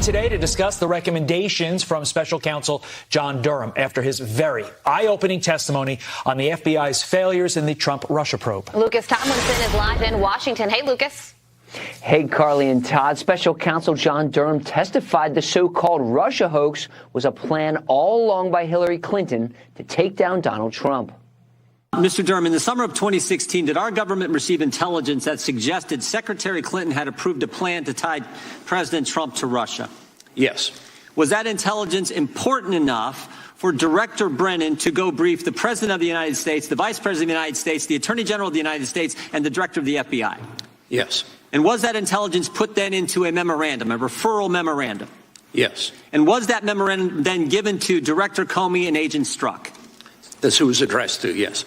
today to discuss the recommendations from special counsel John Durham after his very eye-opening testimony on the FBI's failures in the Trump-Russia probe. Lucas Tomlinson is live in Washington. Hey, Lucas. Hey, Carly and Todd. Special counsel John Durham testified the so-called Russia hoax was a plan all along by Hillary Clinton to take down Donald Trump. Mr. Durham, in the summer of 2016, did our government receive intelligence that suggested Secretary Clinton had approved a plan to tie President Trump to Russia? Yes. Was that intelligence important enough for Director Brennan to go brief the President of the United States, the Vice President of the United States, the Attorney General of the United States, and the Director of the FBI? Yes. And was that intelligence put then into a memorandum, a referral memorandum? Yes. And was that memorandum then given to Director Comey and Agent Strzok? That's who it was addressed to, yes.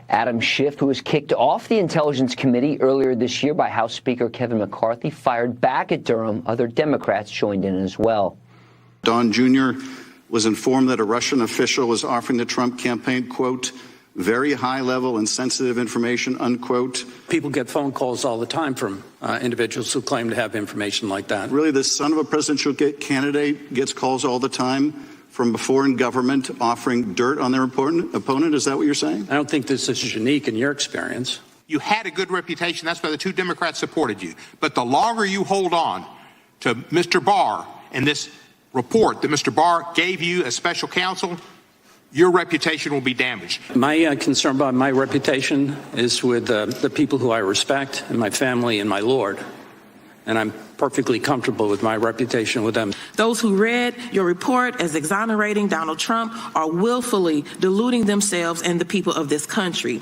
Adam Schiff, who was kicked off the Intelligence Committee earlier this year by House Speaker Kevin McCarthy, fired back at Durham. Other Democrats joined in as well. Don Jr. was informed that a Russian official was offering the Trump campaign, quote, very high-level and sensitive information, unquote. People get phone calls all the time from individuals who claim to have information like that. Really, the son of a presidential candidate gets calls all the time from foreign government offering dirt on their opponent? Is that what you're saying? I don't think this is unique in your experience. You had a good reputation. That's why the two Democrats supported you. But the longer you hold on to Mr. Barr and this report that Mr. Barr gave you as special counsel, your reputation will be damaged. My concern about my reputation is with the people who I respect and my family and my Lord. And I'm perfectly comfortable with my reputation with them. Those who read your report as exonerating Donald Trump are willfully deluding themselves and the people of this country.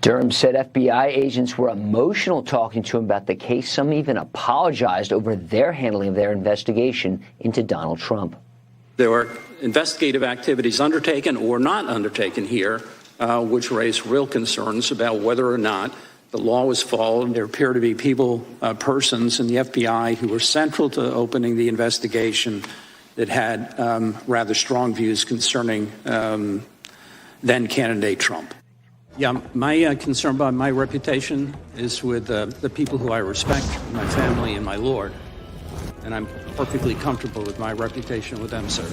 Durham said FBI agents were emotional talking to him about the case. Some even apologized over their handling of their investigation into Donald Trump. There were investigative activities undertaken or not undertaken here, which raise real concerns about whether or not the law was followed. There appear to be persons in the FBI who were central to opening the investigation that had rather strong views concerning then candidate Trump. Yeah, my concern about my reputation is with the people who I respect, my family and my Lord. And I'm perfectly comfortable with my reputation with them, sir.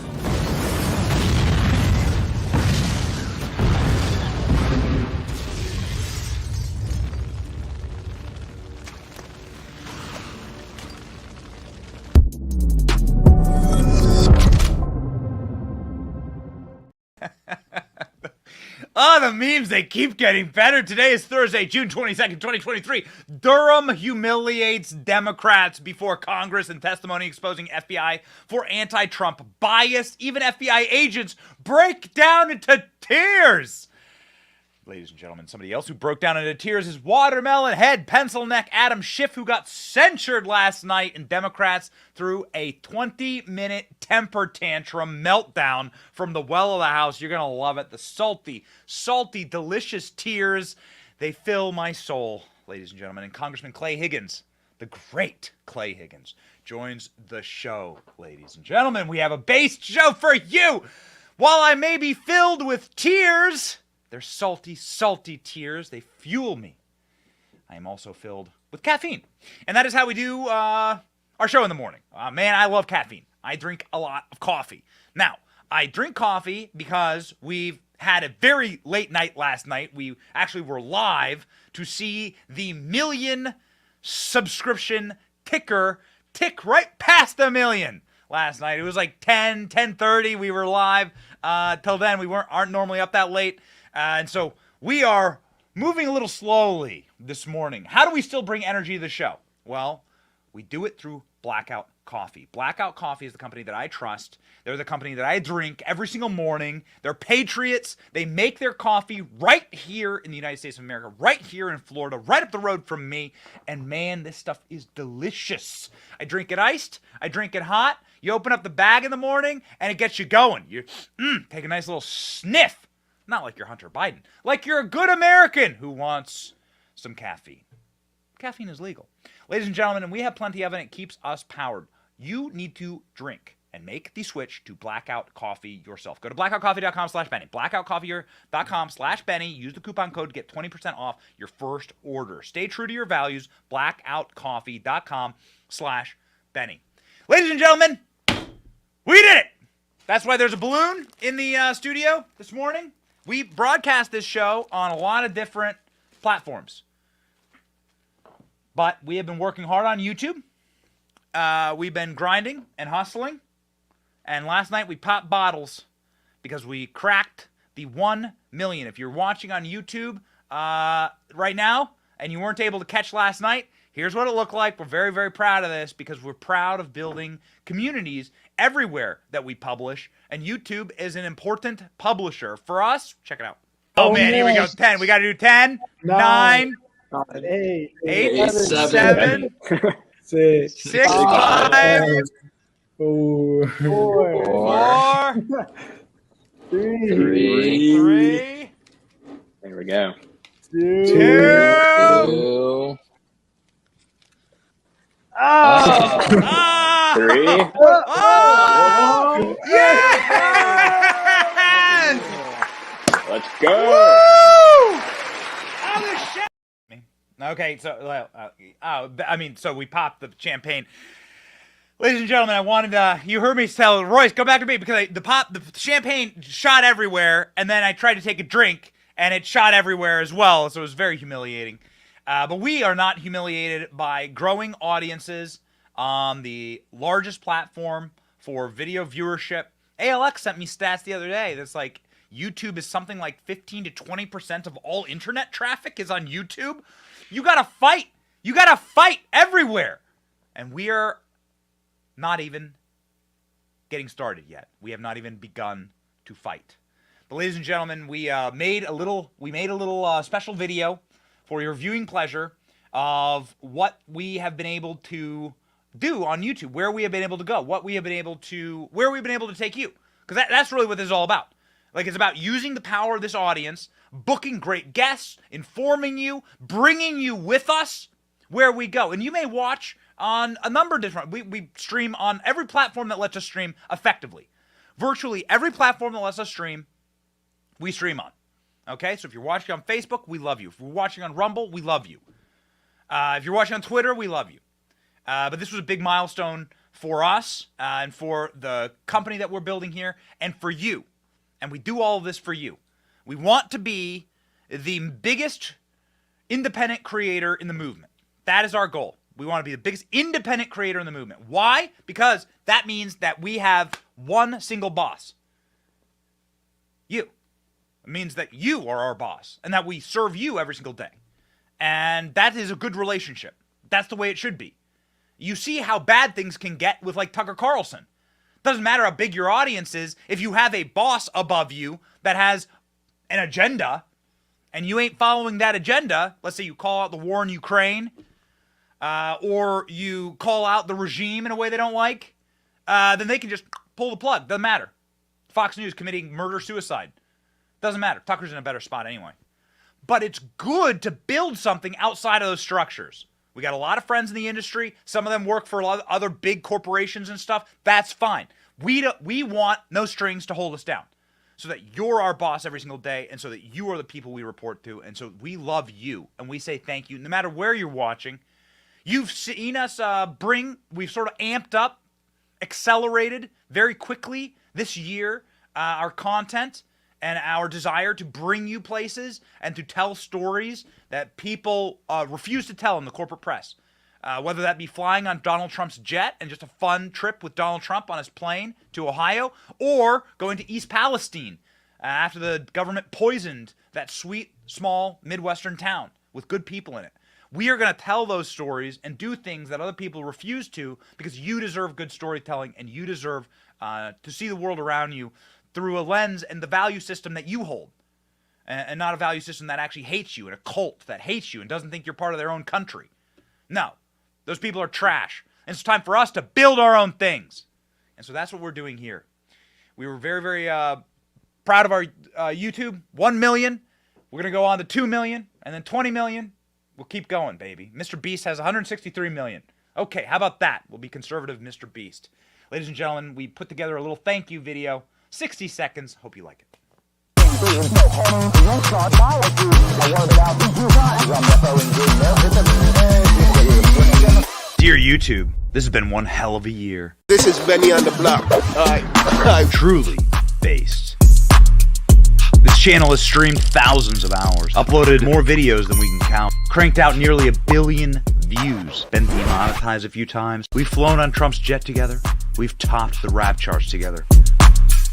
Oh, the memes, they keep getting better. Today is Thursday, June 22nd, 2023. Durham humiliates Democrats before Congress in testimony exposing FBI for anti-Trump bias. Even FBI agents break down into tears. Ladies and gentlemen, somebody else who broke down into tears is watermelon head, pencil neck Adam Schiff, who got censured last night, and Democrats threw a 20-minute temper tantrum meltdown from the well of the House. You're going to love it. The salty, salty, delicious tears, they fill my soul, ladies and gentlemen. And Congressman Clay Higgins, the great Clay Higgins, joins the show, ladies and gentlemen. We have a based show for you. While I may be filled with tears, they're salty, salty tears. They fuel me. I am also filled with caffeine. And that is how we do our show in the morning. Man, I love caffeine. I drink a lot of coffee. Now, I drink coffee because we've had a very late night last night. We actually were live to see the 1 million subscription ticker tick right past the 1 million last night. It was like 10:30. We were live. Till then, we aren't normally up that late. And so we are moving a little slowly this morning. How do we still bring energy to the show? Well, we do it through Blackout Coffee. Blackout Coffee is the company that I trust. They're the company that I drink every single morning. They're patriots. They make their coffee right here in the United States of America, right here in Florida, right up the road from me. And man, this stuff is delicious. I drink it iced. I drink it hot. You open up the bag in the morning and it gets you going. You take a nice little sniff. Not like you're Hunter Biden. Like you're a good American who wants some caffeine. Caffeine is legal. Ladies and gentlemen, and we have plenty of it, and it keeps us powered. You need to drink and make the switch to Blackout Coffee yourself. Go to blackoutcoffee.com/Benny. Blackoutcoffee.com/Benny. Use the coupon code to get 20% off your first order. Stay true to your values. Blackoutcoffee.com/Benny. Benny. Ladies and gentlemen, we did it! That's why there's a balloon in the studio this morning. We broadcast this show on a lot of different platforms. But we have been working hard on YouTube. We've been grinding and hustling. And last night we popped bottles because we cracked the 1 million. If you're watching on YouTube right now and you weren't able to catch last night, here's what it looked like. We're very, very proud of this because we're proud of building communities everywhere that we publish. And YouTube is an important publisher for us. Check it out. Oh, man, here we go. 10. We got to do 10, 9, 8, 7, 6, 5, 4, 3. There we go. 2. Oh! 3. Oh! Yes! Let's go. Woo! Oh, the shit. Okay, so so we popped the champagne. Ladies and gentlemen, I wanted you heard me tell Royce, go back to me because the champagne shot everywhere, and then I tried to take a drink, and it shot everywhere as well, so it was very humiliating. But we are not humiliated by growing audiences on the largest platform for video viewership. ALX sent me stats the other day that's like YouTube is something like 15 to 20% of all internet traffic is on YouTube. You gotta fight. You gotta fight everywhere. And we are not even getting started yet. We have not even begun to fight. But ladies and gentlemen, we made a little special video for your viewing pleasure of what we have been able to do on YouTube, where we have been able to go, where we've been able to take you. Because that's really what this is all about. Like, it's about using the power of this audience, booking great guests, informing you, bringing you with us where we go. And you may watch on a number of different, we stream on every platform that lets us stream effectively. Virtually every platform that lets us stream, we stream on. Okay, so if you're watching on Facebook, we love you. If you're watching on Rumble, we love you. If you're watching on Twitter, we love you. But this was a big milestone for us and for the company that we're building here and for you. And we do all of this for you. We want to be the biggest independent creator in the movement. That is our goal. We want to be the biggest independent creator in the movement. Why? Because that means that we have one single boss. You. It means that you are our boss and that we serve you every single day. And that is a good relationship. That's the way it should be. You see how bad things can get with like Tucker Carlson. Doesn't matter how big your audience is. If you have a boss above you that has an agenda and you ain't following that agenda, let's say you call out the war in Ukraine or you call out the regime in a way they don't like, then they can just pull the plug. Doesn't matter. Fox News committing murder-suicide. Doesn't matter. Tucker's in a better spot anyway. But it's good to build something outside of those structures. We got a lot of friends in the industry. Some of them work for a lot of other big corporations and stuff. That's fine. We want no strings to hold us down so that you're our boss every single day and so that you are the people we report to. And so we love you and we say thank you no matter where you're watching. You've seen us we've sort of amped up, accelerated very quickly this year our content and our desire to bring you places and to tell stories that people refuse to tell in the corporate press. Whether that be flying on Donald Trump's jet and just a fun trip with Donald Trump on his plane to Ohio, or going to East Palestine after the government poisoned that sweet, small, Midwestern town with good people in it. We are going to tell those stories and do things that other people refuse to because you deserve good storytelling and you deserve to see the world around you through a lens and the value system that you hold, and not a value system that actually hates you and a cult that hates you and doesn't think you're part of their own country. No, those people are trash. And it's time for us to build our own things. And so that's what we're doing here. We were very, very proud of our YouTube. 1 million. We're going to go on to 2 million and then 20 million. We'll keep going, baby. Mr. Beast has 163 million. Okay, how about that? We'll be conservative Mr. Beast. Ladies and gentlemen, we put together a little thank you video. 60 seconds. Hope you like it. Dear YouTube, this has been one hell of a year. This is Benny on the block. Truly based. This channel has streamed thousands of hours, uploaded more videos than we can count, cranked out nearly 1 billion views, been demonetized a few times. We've flown on Trump's jet together. We've topped the rap charts together.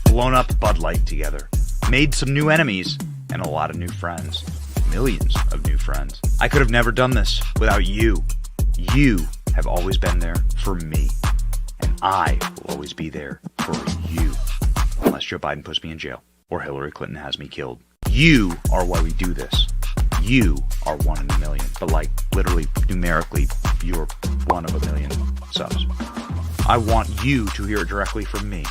Blown up Bud Light together. Made some new enemies and a lot of new friends. Millions of new friends. I could have never done this without you. You have always been there for me. And I will always be there for you. Unless Joe Biden puts me in jail or Hillary Clinton has me killed. You are why we do this. You are 1 in a million. But like literally numerically, you're 1 of a million subs. I want you to hear it directly from me.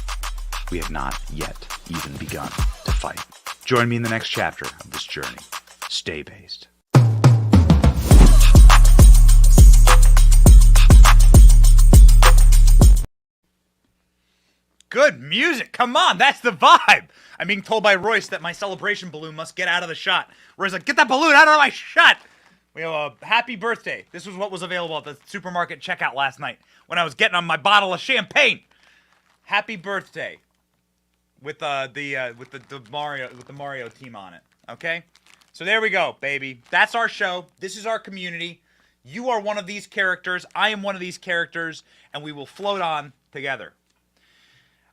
We have not yet even begun to fight. Join me in the next chapter of this journey. Stay based. Good music. Come on, that's the vibe. I'm being told by Royce that my celebration balloon must get out of the shot. Roy's like, get that balloon out of my shot. We have a happy birthday. This was what was available at the supermarket checkout last night when I was getting on my bottle of champagne. Happy birthday with the Mario team on it. Okay? So there we go, baby. That's our show. This is our community. You are one of these characters. I am one of these characters, and we will float on together.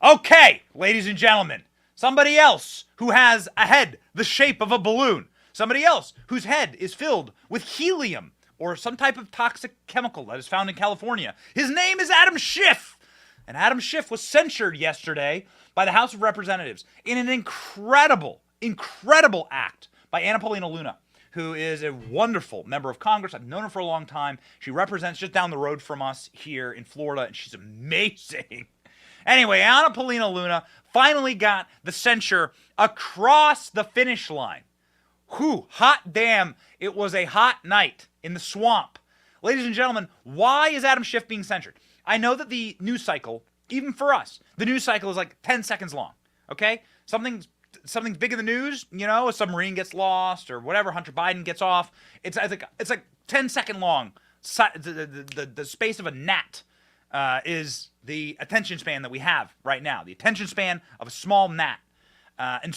Okay, ladies and gentlemen, somebody else who has a head the shape of a balloon, somebody else whose head is filled with helium or some type of toxic chemical that is found in California. His name is Adam Schiff, and Adam Schiff was censured yesterday by the House of Representatives in an incredible act by Anna Paulina Luna, who is a wonderful member of Congress. I've known her for a long time. She represents just down the road from us here in Florida, and she's amazing. Anyway, Anna Paulina Luna finally got the censure across the finish line. Whew, hot damn, it was a hot night in the swamp. Ladies and gentlemen, why is Adam Schiff being censured? I know that the news cycle, even for us, the news cycle is like 10 seconds long, okay? Something's big in the news, you know, a submarine gets lost or whatever, Hunter Biden gets off. It's like 10-second long. The space of a gnat is the attention span that we have right now. The attention span of a small gnat. And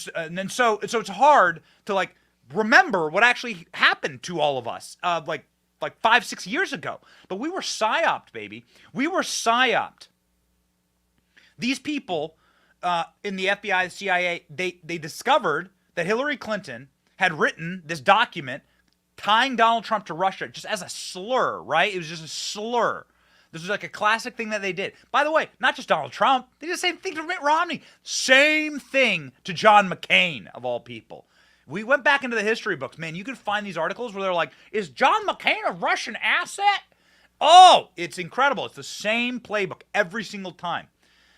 so it's hard to like remember what actually happened to all of us like 5-6 years ago. But we were psyoped, baby. We were psyoped. These people in the FBI, the CIA, they discovered that Hillary Clinton had written this document tying Donald Trump to Russia just as a slur, right? It was just a slur. This was like a classic thing that they did. By the way, not just Donald Trump. They did the same thing to Mitt Romney. Same thing to John McCain, of all people. We went back into the history books. Man, you could find these articles where they're like, is John McCain a Russian asset? Oh, it's incredible. It's the same playbook every single time.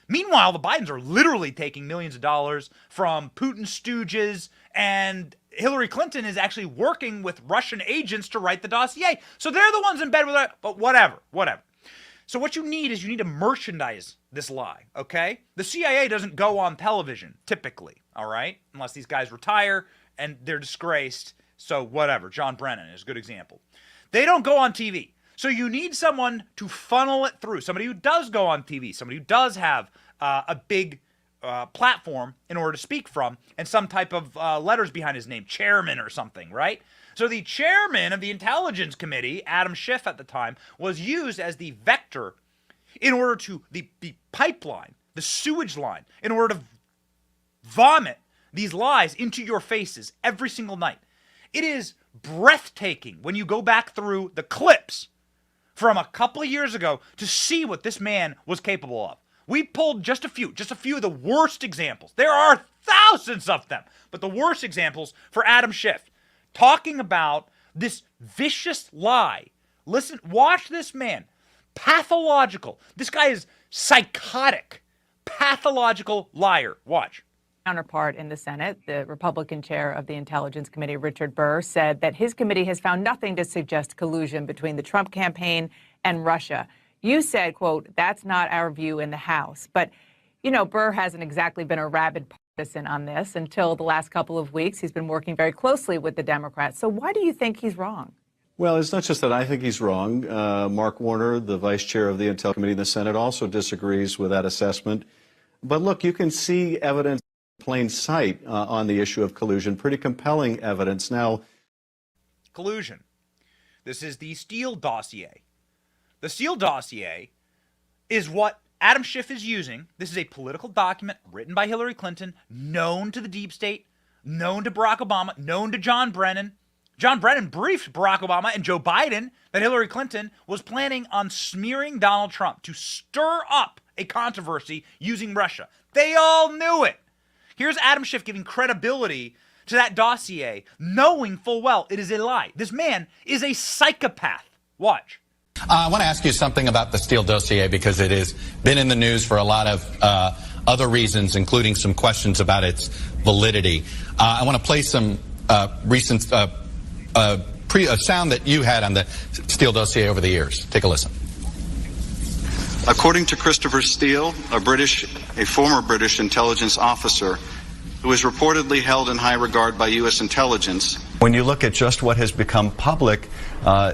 Meanwhile, the Bidens are literally taking millions of dollars from Putin's stooges, and Hillary Clinton is actually working with Russian agents to write the dossier. So they're the ones in bed with it, but whatever. So what you need to merchandise this lie, okay? The CIA doesn't go on television, typically, all right? Unless these guys retire and they're disgraced, so whatever. John Brennan is a good example. They don't go on TV. So you need someone to funnel it through, somebody who does go on TV, somebody who does have a big platform in order to speak from, and some type of letters behind his name, chairman or something, right? So the chairman of the Intelligence Committee, Adam Schiff at the time, was used as the vector in order to, the pipeline, the sewage line, in order to vomit these lies into your faces every single night. It is breathtaking when you go back through the clips from a couple of years ago to see what this man was capable of. We pulled just a few of the worst examples. There are thousands of them, but the worst examples for Adam Schiff. Talking about this vicious lie. Listen, watch this man. Pathological. This guy is psychotic. Pathological liar. Watch. Counterpart in the Senate, the Republican chair of the Intelligence Committee, Richard Burr, said that his committee has found nothing to suggest collusion between the Trump campaign and Russia. You said, quote, that's not our view in the House. But, you know, Burr hasn't exactly been a rabid partisan on this until the last couple of weeks. He's been working very closely with the Democrats. So why do you think he's wrong? Well, it's not just that I think he's wrong. Mark Warner, the vice chair of the Intel Committee in the Senate, also disagrees with that assessment. But look, you can see evidence in plain sight on the issue of collusion, pretty compelling evidence. Now, collusion. This is the Steele dossier. The Steele dossier is what Adam Schiff is using. This is a political document written by Hillary Clinton, known to the deep state, known to Barack Obama, known to John Brennan. John Brennan briefed Barack Obama and Joe Biden that Hillary Clinton was planning on smearing Donald Trump to stir up a controversy using Russia. They all knew it. Here's Adam Schiff giving credibility to that dossier, knowing full well it is a lie. This man is a psychopath. Watch. I want to ask you something about the Steele dossier because it has been in the news for a lot of other reasons, including some questions about its validity. I want to play some recent sound that you had on the Steele dossier over the years. Take a listen. According to Christopher Steele, a former British intelligence officer who is reportedly held in high regard by U.S. intelligence. when you look at just what has become public,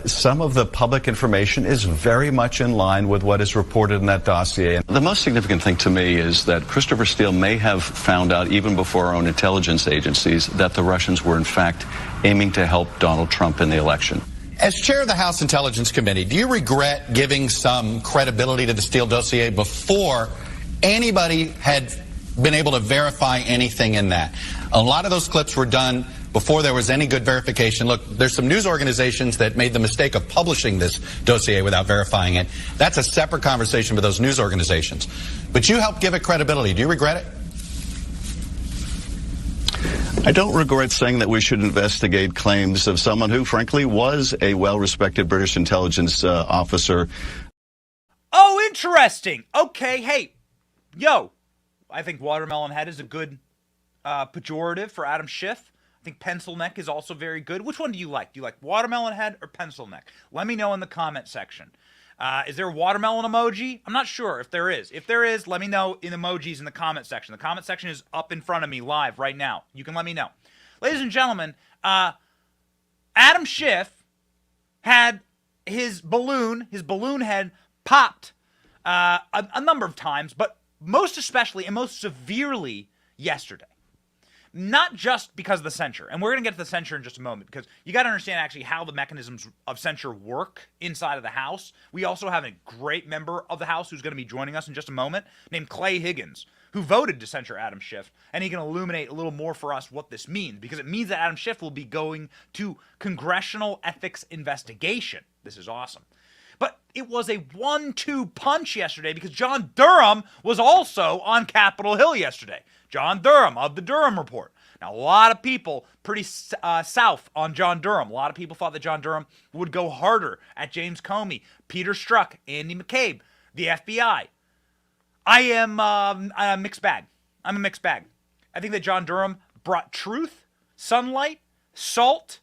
some of the public information is very much in line with what is reported in that dossier. The most significant thing to me is that Christopher Steele may have found out, even before our own intelligence agencies, that the Russians were in fact aiming to help Donald Trump in the election. As chair of the House Intelligence Committee, do you regret giving some credibility to the Steele dossier before anybody had been able to verify anything in that? A lot of those clips were done before there was any good verification. Look, there's some news organizations that made the mistake of publishing this dossier without verifying it. That's a separate conversation with those news organizations. But you helped give it credibility. Do you regret it? I don't regret saying that we should investigate claims of someone who, frankly, was a well-respected British intelligence officer. Oh, interesting. Okay, hey, yo, I think watermelon head is a good pejorative for Adam Schiff. I think pencil neck is also very good. Which one do you like? Do you like watermelon head or pencil neck? Let me know in the comment section. Is there a watermelon emoji? I'm not sure if there is. If there is, let me know in emojis in the comment section. The comment section is up in front of me live right now. You can let me know. Ladies and gentlemen, Adam Schiff had his balloon head popped a number of times, but most especially and most severely yesterday. Not just because of the censure, and we're going to get to the censure in just a moment, because you got to understand actually how the mechanisms of censure work inside of the House. We also have a great member of the House who's going to be joining us in just a moment, named Clay Higgins, who voted to censure Adam Schiff, and he can illuminate a little more for us what this means, because it means that Adam Schiff will be going to congressional ethics investigation. This is awesome. But it was a 1-2 punch yesterday because John Durham was also on Capitol Hill yesterday. John Durham of the Durham Report. Now, a lot of people pretty south on John Durham. A lot of people thought that John Durham would go harder at James Comey, Peter Strzok, Andy McCabe, the FBI. I am a mixed bag. I'm a mixed bag. I think that John Durham brought truth, sunlight, salt,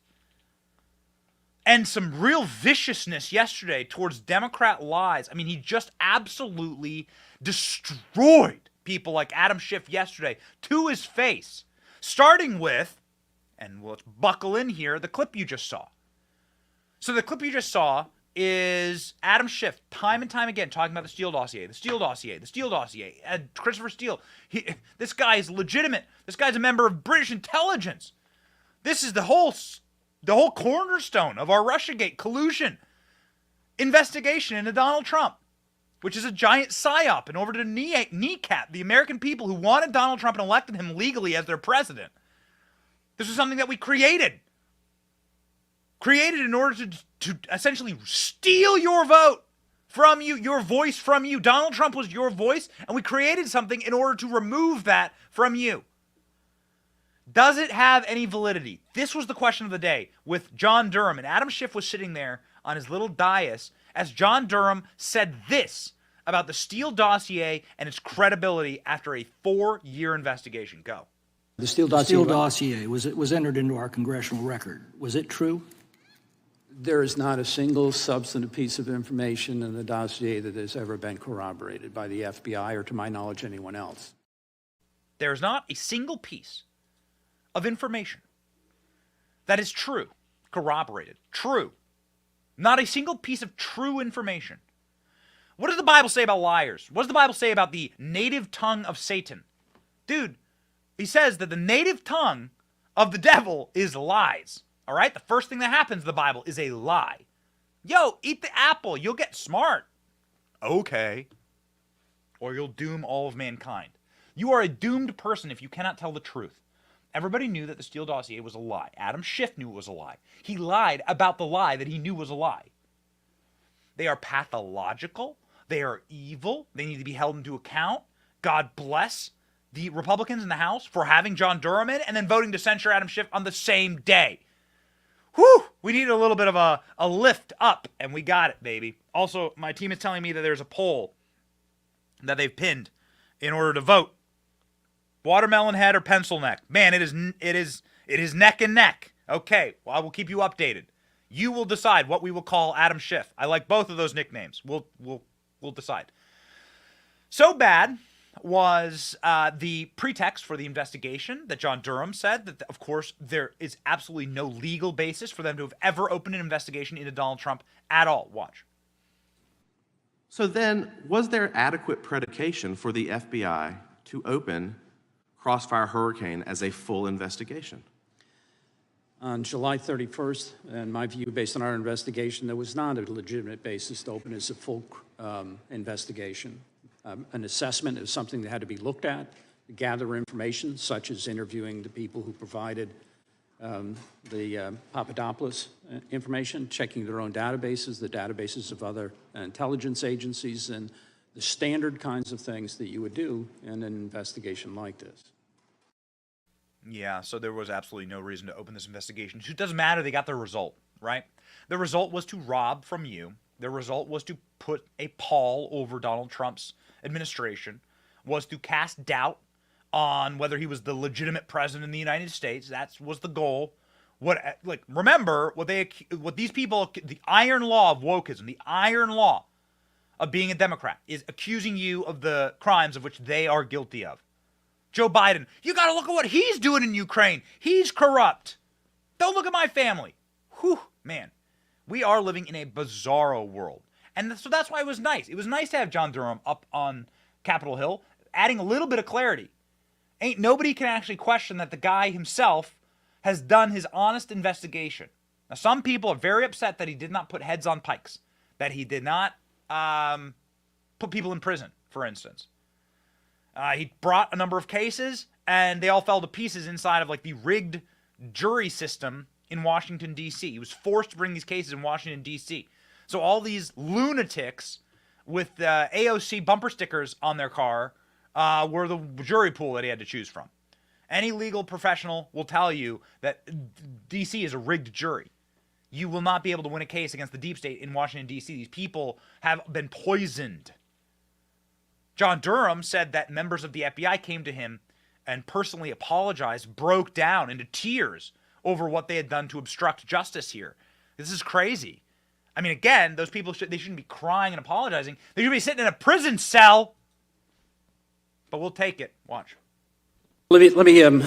and some real viciousness yesterday towards Democrat lies. I mean, he just absolutely destroyed people like Adam Schiff yesterday to his face. Starting with, and let's buckle in here, the clip you just saw. So the clip you just saw is Adam Schiff time and time again talking about the Steele dossier, the Steele dossier, the Steele dossier. Christopher Steele, this guy is legitimate. This guy's a member of British intelligence. This is the whole cornerstone of our Russiagate collusion investigation into Donald Trump, which is a giant psyop in order to kneecap the American people who wanted Donald Trump and elected him legally as their president. This was something that we created in order to essentially steal your vote from you, your voice from you. Donald Trump was your voice, and we created something in order to remove that from you. Does it have any validity? This was the question of the day with John Durham, and Adam Schiff was sitting there on his little dais as John Durham said this about the Steele dossier and its credibility after a 4-year investigation. Go. The Steele dossier was entered into our congressional record. Was it true? There is not a single substantive piece of information in the dossier that has ever been corroborated by the FBI or, to my knowledge, anyone else. There is not a single piece of information that is true, corroborated, true, Not a single piece of true information. What does the Bible say about liars? What does the Bible say about the native tongue of Satan? Dude, he says that the native tongue of the devil is lies. All right? The first thing that happens in the Bible is a lie. Yo, eat the apple. You'll get smart. Okay. Or you'll doom all of mankind. You are a doomed person if you cannot tell the truth. Everybody knew that the Steele dossier was a lie. Adam Schiff knew it was a lie. He lied about the lie that he knew was a lie. They are pathological. They are evil. They need to be held into account. God bless the Republicans in the House for having John Durham in and then voting to censure Adam Schiff on the same day. Whew! We need a little bit of a lift up, and we got it, baby. Also, my team is telling me that there's a poll that they've pinned in order to vote. Watermelon head or pencil neck? Man, it is neck and neck. Okay, well, I will keep you updated. You will decide what we will call Adam Schiff. I like both of those nicknames. We'll decide. So bad was the pretext for the investigation that John Durham said that, of course, there is absolutely no legal basis for them to have ever opened an investigation into Donald Trump at all. Watch. So then, was there adequate predication for the FBI to open Crossfire Hurricane as a full investigation? On July 31st, in my view, based on our investigation, there was not a legitimate basis to open as a full investigation. An assessment is something that had to be looked at, gather information, such as interviewing the people who provided the Papadopoulos information, checking their own databases, the databases of other intelligence agencies, and the standard kinds of things that you would do in an investigation like this. Yeah, so there was absolutely no reason to open this investigation. It doesn't matter. They got their result, right? The result was to rob from you. The result was to put a pall over Donald Trump's administration, was to cast doubt on whether he was the legitimate president in the United States. That was the goal. Remember what these people, the iron law of wokeism, the iron law of being a Democrat is accusing you of the crimes of which they are guilty of. Joe Biden, you got to look at what he's doing in Ukraine. He's corrupt. Don't look at my family. Whew, man. We are living in a bizarro world. And so that's why it was nice. It was nice to have John Durham up on Capitol Hill, adding a little bit of clarity. Ain't nobody can actually question that the guy himself has done his honest investigation. Now, some people are very upset that he did not put heads on pikes, that he did not put people in prison, for instance. He brought a number of cases, and they all fell to pieces inside of like the rigged jury system in Washington, D.C. He was forced to bring these cases in Washington, D.C. So all these lunatics with AOC bumper stickers on their car were the jury pool that he had to choose from. Any legal professional will tell you that D.C. is a rigged jury. You will not be able to win a case against the deep state in Washington, D.C. These people have been poisoned. John Durham said that members of the FBI came to him and personally apologized, broke down into tears over what they had done to obstruct justice here. This is crazy. I mean, again, those people, they shouldn't be crying and apologizing. They should be sitting in a prison cell. But we'll take it. Watch. Let me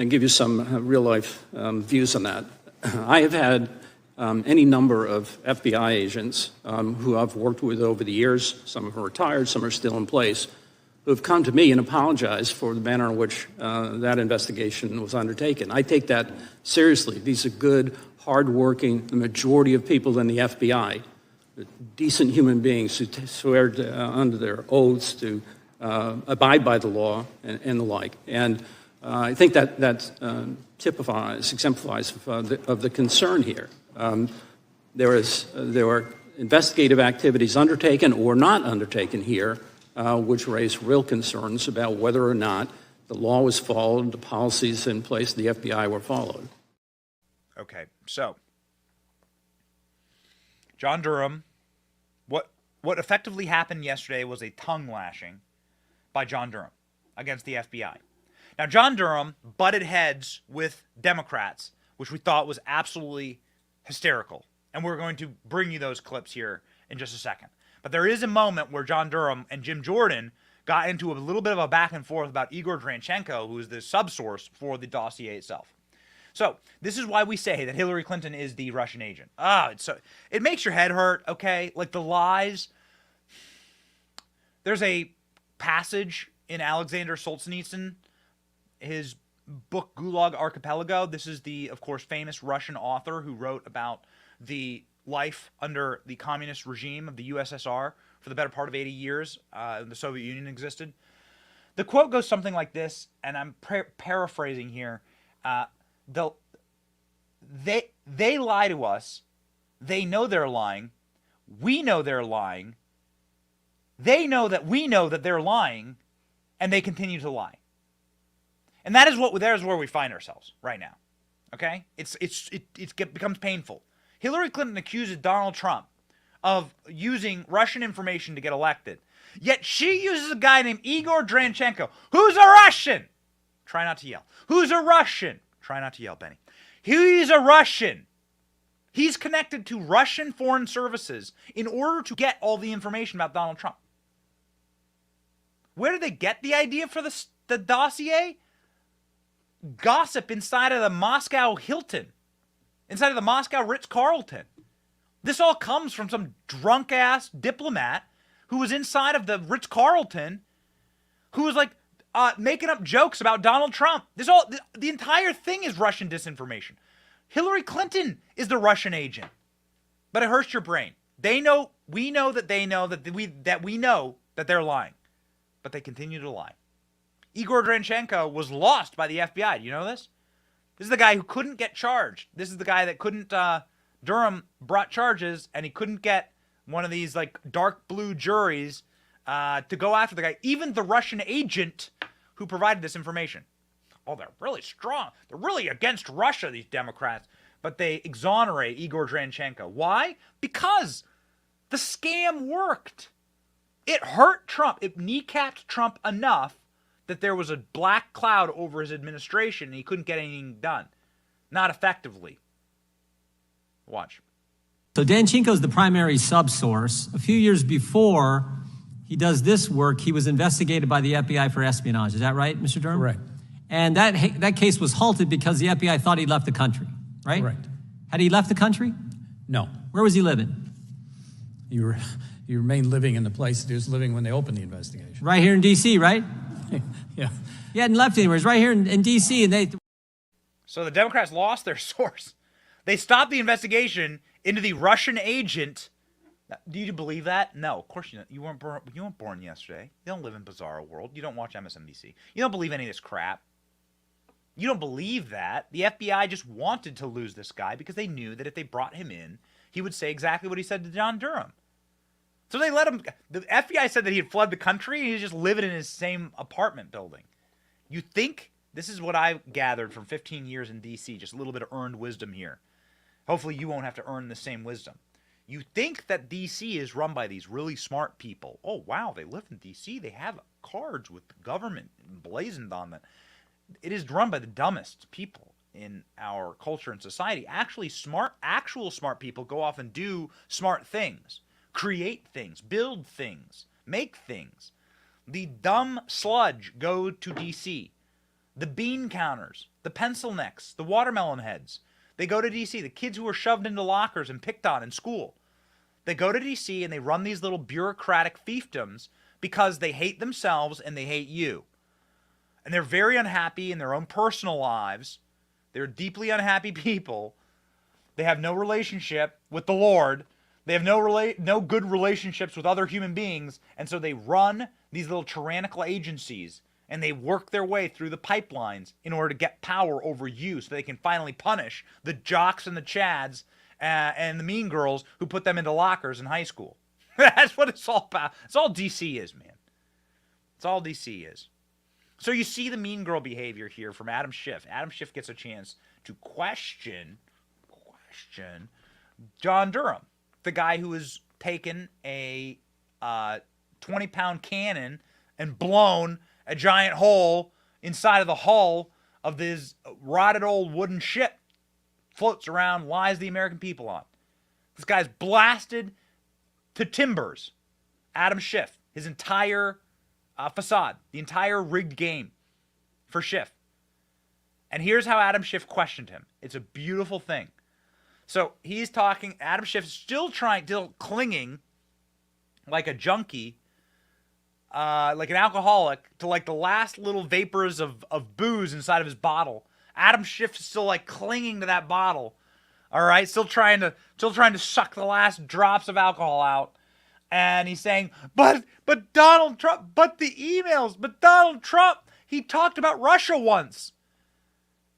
give you some real-life views on that. I have had any number of FBI agents who I've worked with over the years, some of them are retired, some are still in place, who have come to me and apologized for the manner in which that investigation was undertaken. I take that seriously. These are good, hardworking, the majority of people in the FBI, decent human beings who swear under their oaths to abide by the law and the like. And I think that exemplifies of the concern here. There were investigative activities undertaken or not undertaken here, which raise real concerns about whether or not the law was followed, the policies in place in the FBI were followed. Okay, so John Durham, what effectively happened yesterday was a tongue lashing by John Durham against the FBI. Now, John Durham butted heads with Democrats, which we thought was absolutely hysterical. And we're going to bring you those clips here in just a second. But there is a moment where John Durham and Jim Jordan got into a little bit of a back and forth about Igor Dranchenko, who is the subsource for the dossier itself. So this is why we say that Hillary Clinton is the Russian agent. It makes your head hurt, okay? Like the lies. There's a passage in Alexander Solzhenitsyn, his book Gulag Archipelago. This is the, of course, famous Russian author who wrote about the life under the communist regime of the USSR for the better part of 80 years. The Soviet Union existed. The quote goes something like this, and I'm paraphrasing here. They lie to us. They know they're lying. We know they're lying. They know that we know that they're lying, and they continue to lie. And that is where we find ourselves right now. Okay? It becomes painful. Hillary Clinton accuses Donald Trump of using Russian information to get elected. Yet she uses a guy named Igor Dranchenko, who's a Russian. Try not to yell. Who's a Russian? Try not to yell, Benny. He's a Russian. He's connected to Russian foreign services in order to get all the information about Donald Trump. Where did they get the idea for the dossier? Gossip inside of the Moscow Hilton, inside of the Moscow Ritz-Carlton. This all comes from some drunk-ass diplomat who was inside of the Ritz-Carlton, who was like making up jokes about Donald Trump. The entire thing is Russian disinformation. Hillary Clinton is the Russian agent. But it hurts your brain. They know, we know that they know that we know that they're lying. But they continue to lie. Igor Dranchenko was lost by the FBI. Do you know this? This is the guy who couldn't get charged. This is the guy that couldn't, Durham brought charges, and he couldn't get one of these like dark blue juries to go after the guy. Even the Russian agent who provided this information. Oh, they're really strong. They're really against Russia, these Democrats. But they exonerate Igor Dranchenko. Why? Because the scam worked. It hurt Trump. It kneecapped Trump enough that there was a black cloud over his administration and he couldn't get anything done. Not effectively. Watch. So Danchenko is the primary subsource. A few years before he does this work, he was investigated by the FBI for espionage. Is that right, Mr. Durham? Correct. And that case was halted because the FBI thought he left the country, right? Correct. Had he left the country? No. Where was he living? You remain living in the place that he was living when they opened the investigation. Right here in D.C., right? Yeah. He hadn't left anywhere. He's right here in D.C. and So the Democrats lost their source. They stopped the investigation into the Russian agent. Do you believe that? No, of course you don't. You weren't born yesterday. You don't live in bizarro world. You don't watch MSNBC. You don't believe any of this crap. You don't believe that. The FBI just wanted to lose this guy because they knew that if they brought him in, he would say exactly what he said to John Durham. So they let him. The FBI said that he had fled the country and he was just living in his same apartment building. You think? This is what I gathered from 15 years in D.C., just a little bit of earned wisdom here. Hopefully you won't have to earn the same wisdom. You think that D.C. is run by these really smart people. Oh, wow, they live in D.C. They have cards with the government emblazoned on them. It is run by the dumbest people in our culture and society. Actually, actual smart people go off and do smart things, create things, build things, make things. The dumb sludge go to D.C. The bean counters, the pencil necks, the watermelon heads, they go to D.C. The kids who were shoved into lockers and picked on in school, they go to D.C. and they run these little bureaucratic fiefdoms because they hate themselves and they hate you. And they're very unhappy in their own personal lives. They're deeply unhappy people. They have no relationship with the Lord. They have no good relationships with other human beings. And so they run these little tyrannical agencies and they work their way through the pipelines in order to get power over you so they can finally punish the jocks and the chads and the mean girls who put them into lockers in high school. That's what it's all about. It's all DC is, man. It's all DC is. So you see the mean girl behavior here from Adam Schiff. Adam Schiff gets a chance to question John Durham, the guy who has taken a 20-pound cannon and blown a giant hole inside of the hull of this rotted old wooden ship, floats around, lies the American people on. This guy's blasted to timbers. Adam Schiff, his entire facade, the entire rigged game for Schiff. And here's how Adam Schiff questioned him. It's a beautiful thing. So he's talking, Adam Schiff still clinging like a junkie, like an alcoholic, to like the last little vapors of booze inside of his bottle. Adam Schiff is still like clinging to that bottle. All right, still trying to suck the last drops of alcohol out. And he's saying, but Donald Trump, but the emails, but Donald Trump, he talked about Russia once.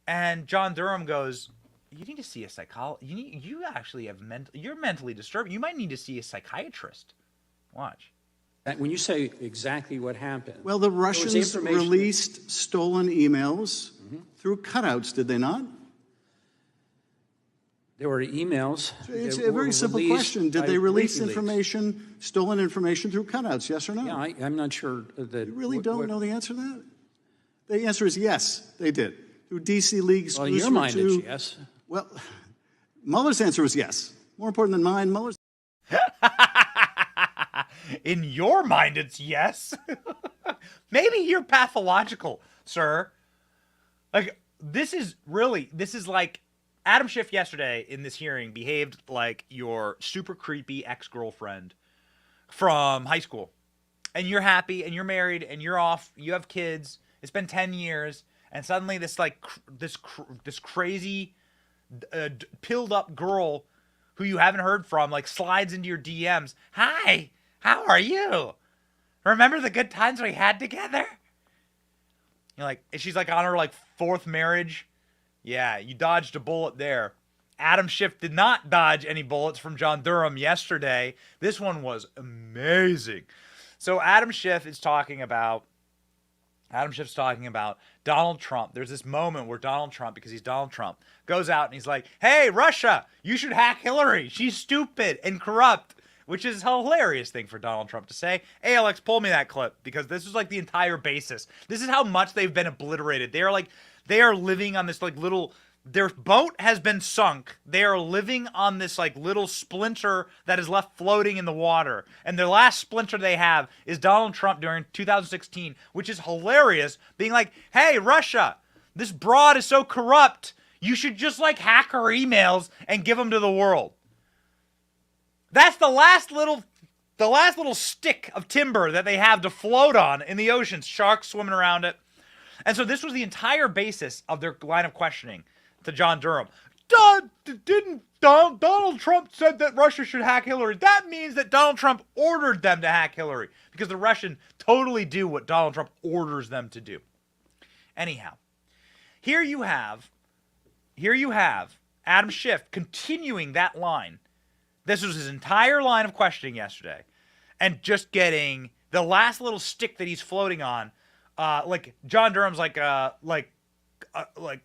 And John Durham goes, you need to see a psychologist. You actually have you're mentally disturbed. You might need to see a psychiatrist. Watch. When you say exactly what happened. Well, the Russians released stolen emails through cutouts, did they not? There were emails. It's a very simple question. Did they release information, stolen information through cutouts, yes or no? Yeah, I'm not sure that... You really don't know the answer to that? The answer is yes, they did. Through D.C. leagues. Well, in your mind, it's yes. Well, Mueller's answer was yes. More important than mine, Mueller's... In your mind, it's yes. Maybe you're pathological, sir. Like, this is like Adam Schiff yesterday in this hearing behaved like your super creepy ex-girlfriend from high school. And you're happy and you're married and you're off. You have kids. It's been 10 years. And suddenly this crazy pilled up girl who you haven't heard from like slides into your DMs. Hi, how are you? Remember the good times we had together? You're like, she's like on her like fourth marriage. Yeah, you dodged a bullet there. Adam Schiff did not dodge any bullets from John Durham yesterday. This one was amazing. So Adam Schiff's talking about Donald Trump. There's this moment where Donald Trump, because he's Donald Trump, goes out and he's like, hey, Russia, you should hack Hillary. She's stupid and corrupt, which is a hilarious thing for Donald Trump to say. Hey, Alex, pull me that clip, because this is like the entire basis. This is how much they've been obliterated. They are living on this like little, their boat has been sunk. They are living on this like little splinter that is left floating in the water. And their last splinter they have is Donald Trump during 2016, which is hilarious, being like, hey, Russia, this broad is so corrupt. You should just like hack her emails and give them to the world. That's the last little stick of timber that they have to float on in the oceans. Sharks swimming around it. And so this was the entire basis of their line of questioning to John Durham. Donald Trump said that Russia should hack Hillary. That means that Donald Trump ordered them to hack Hillary, because the Russians totally do what Donald Trump orders them to do. Anyhow, here you have Adam Schiff continuing that line. This was his entire line of questioning yesterday, and just getting the last little stick that he's floating on. Like John Durham's like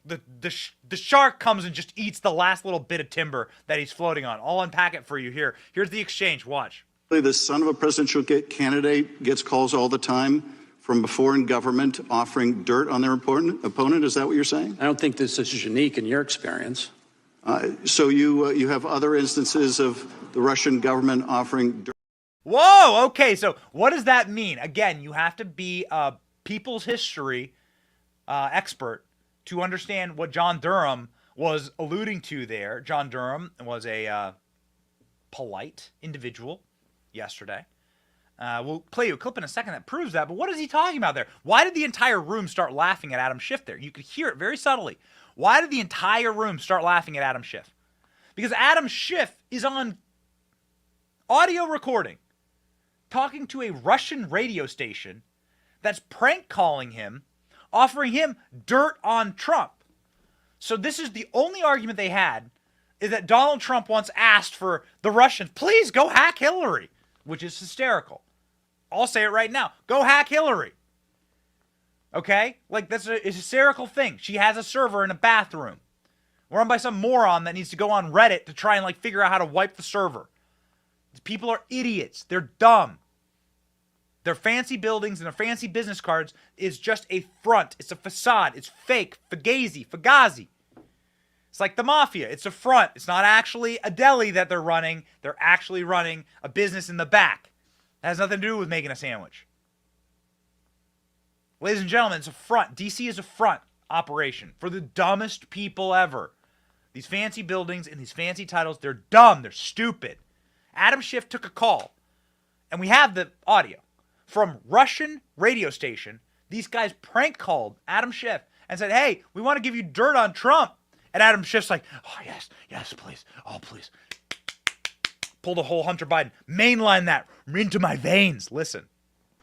the shark comes and just eats the last little bit of timber that he's floating on. I'll unpack it for you here. Here's the exchange. Watch. The son of a presidential candidate gets calls all the time from before in government offering dirt on their opponent. Is that what you're saying? I don't think this is unique in your experience. So you have other instances of the Russian government offering dirt. Whoa. Okay. So what does that mean? Again, you have to be a people's history expert to understand what John Durham was alluding to there. John Durham was a polite individual yesterday. We'll play you a clip in a second that proves that, but what is he talking about there? Why did the entire room start laughing at Adam Schiff there? You could hear it very subtly. Why did the entire room start laughing at Adam Schiff? Because Adam Schiff is on audio recording talking to a Russian radio station that's prank calling him, offering him dirt on Trump. So this is the only argument they had, is that Donald Trump once asked for the Russians, please go hack Hillary, which is hysterical. I'll say it right now. Go hack Hillary. Okay? Like, that's a hysterical thing. She has a server in a bathroom, run by some moron that needs to go on Reddit to try and like figure out how to wipe the server. These people are idiots. They're dumb. Their fancy buildings and their fancy business cards is just a front. It's a facade. It's fake. Fugazi. It's like the mafia. It's a front. It's not actually a deli that they're running. They're actually running a business in the back. It has nothing to do with making a sandwich. Ladies and gentlemen, it's a front. DC is a front. operation for the dumbest people ever. These fancy buildings and these fancy titles, they're dumb. They're stupid. Adam Schiff took a call, and we have the audio from Russian radio station. These guys prank called Adam Schiff and said, hey, we want to give you dirt on Trump. And Adam Schiff's like, oh, yes, please. Oh, please. Pulled a whole Hunter Biden. Mainline that into my veins. Listen.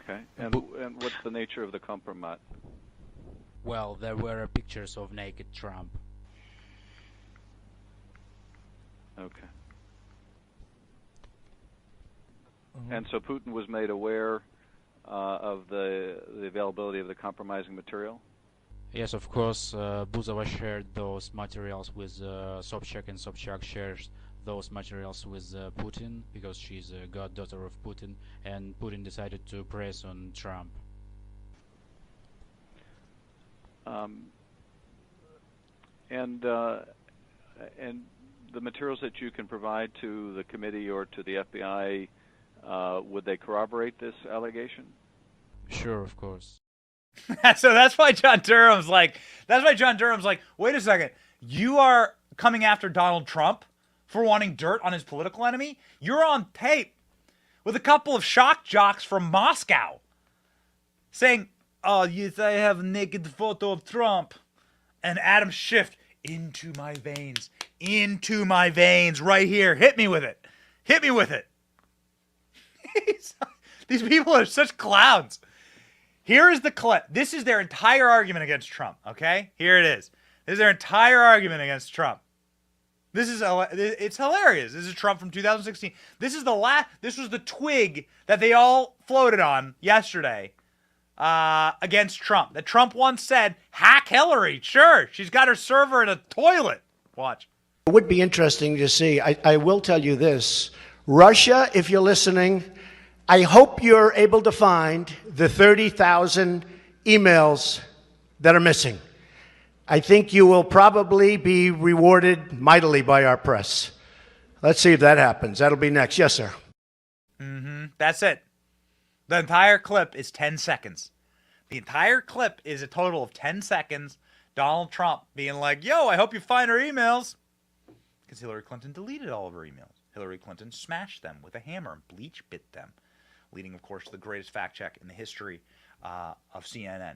Okay. And what's the nature of the compromise? Well, there were pictures of naked Trump. Okay. And so Putin was made aware of the availability of the compromising material? Yes, of course. Buzova shared those materials with Sobchak, and Sobchak shares those materials with Putin because she's a goddaughter of Putin, and Putin decided to press on Trump. And the materials that you can provide to the committee or to the FBI, would they corroborate this allegation? Sure, of course. So that's why John Durham's like, wait a second, you are coming after Donald Trump for wanting dirt on his political enemy? You're on tape with a couple of shock jocks from Moscow saying, oh, yes, I have a naked photo of Trump. And Adam Schiff, into my veins, right here. Hit me with it. These people are such clowns. Here is the clip. This is their entire argument against Trump, okay? Here it is. This is their entire argument against Trump. It's hilarious. This is Trump from 2016. This was the twig that they all floated on yesterday against Trump. That Trump once said, hack Hillary. Sure, she's got her server in a toilet. Watch. It would be interesting to see. I will tell you this. Russia, if you're listening, I hope you're able to find the 30,000 emails that are missing. I think you will probably be rewarded mightily by our press. Let's see if that happens. That'll be next. Yes, sir. That's it. The entire clip is 10 seconds. The entire clip is a total of 10 seconds. Donald Trump being like, yo, I hope you find our emails. Because Hillary Clinton deleted all of her emails. Hillary Clinton smashed them with a hammer and bleach bit them. Leading, of course, to the greatest fact check in the history of CNN.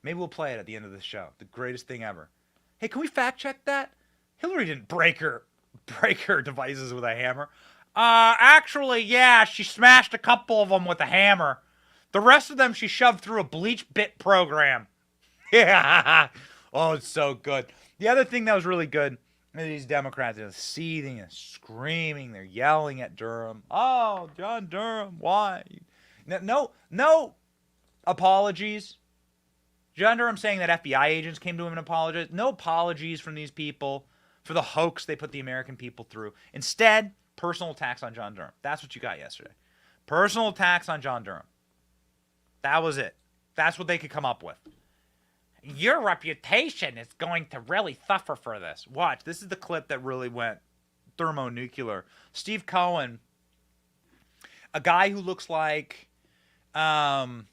Maybe we'll play it at the end of the show. The greatest thing ever. Hey, can we fact check that? Hillary didn't break her devices with a hammer. Actually, yeah, she smashed a couple of them with a hammer. The rest of them she shoved through a bleach bit program. Yeah. Oh, it's so good. The other thing that was really good, these Democrats are seething and screaming. They're yelling at Durham. Oh, John Durham, why? No apologies. John Durham saying that FBI agents came to him and apologized. No apologies from these people for the hoax they put the American people through. Instead, personal attacks on John Durham. That's what you got yesterday. Personal attacks on John Durham. That was it. That's what they could come up with. Your reputation is going to really suffer for this. Watch. This is the clip that really went thermonuclear. Steve Cohen, a guy who looks like a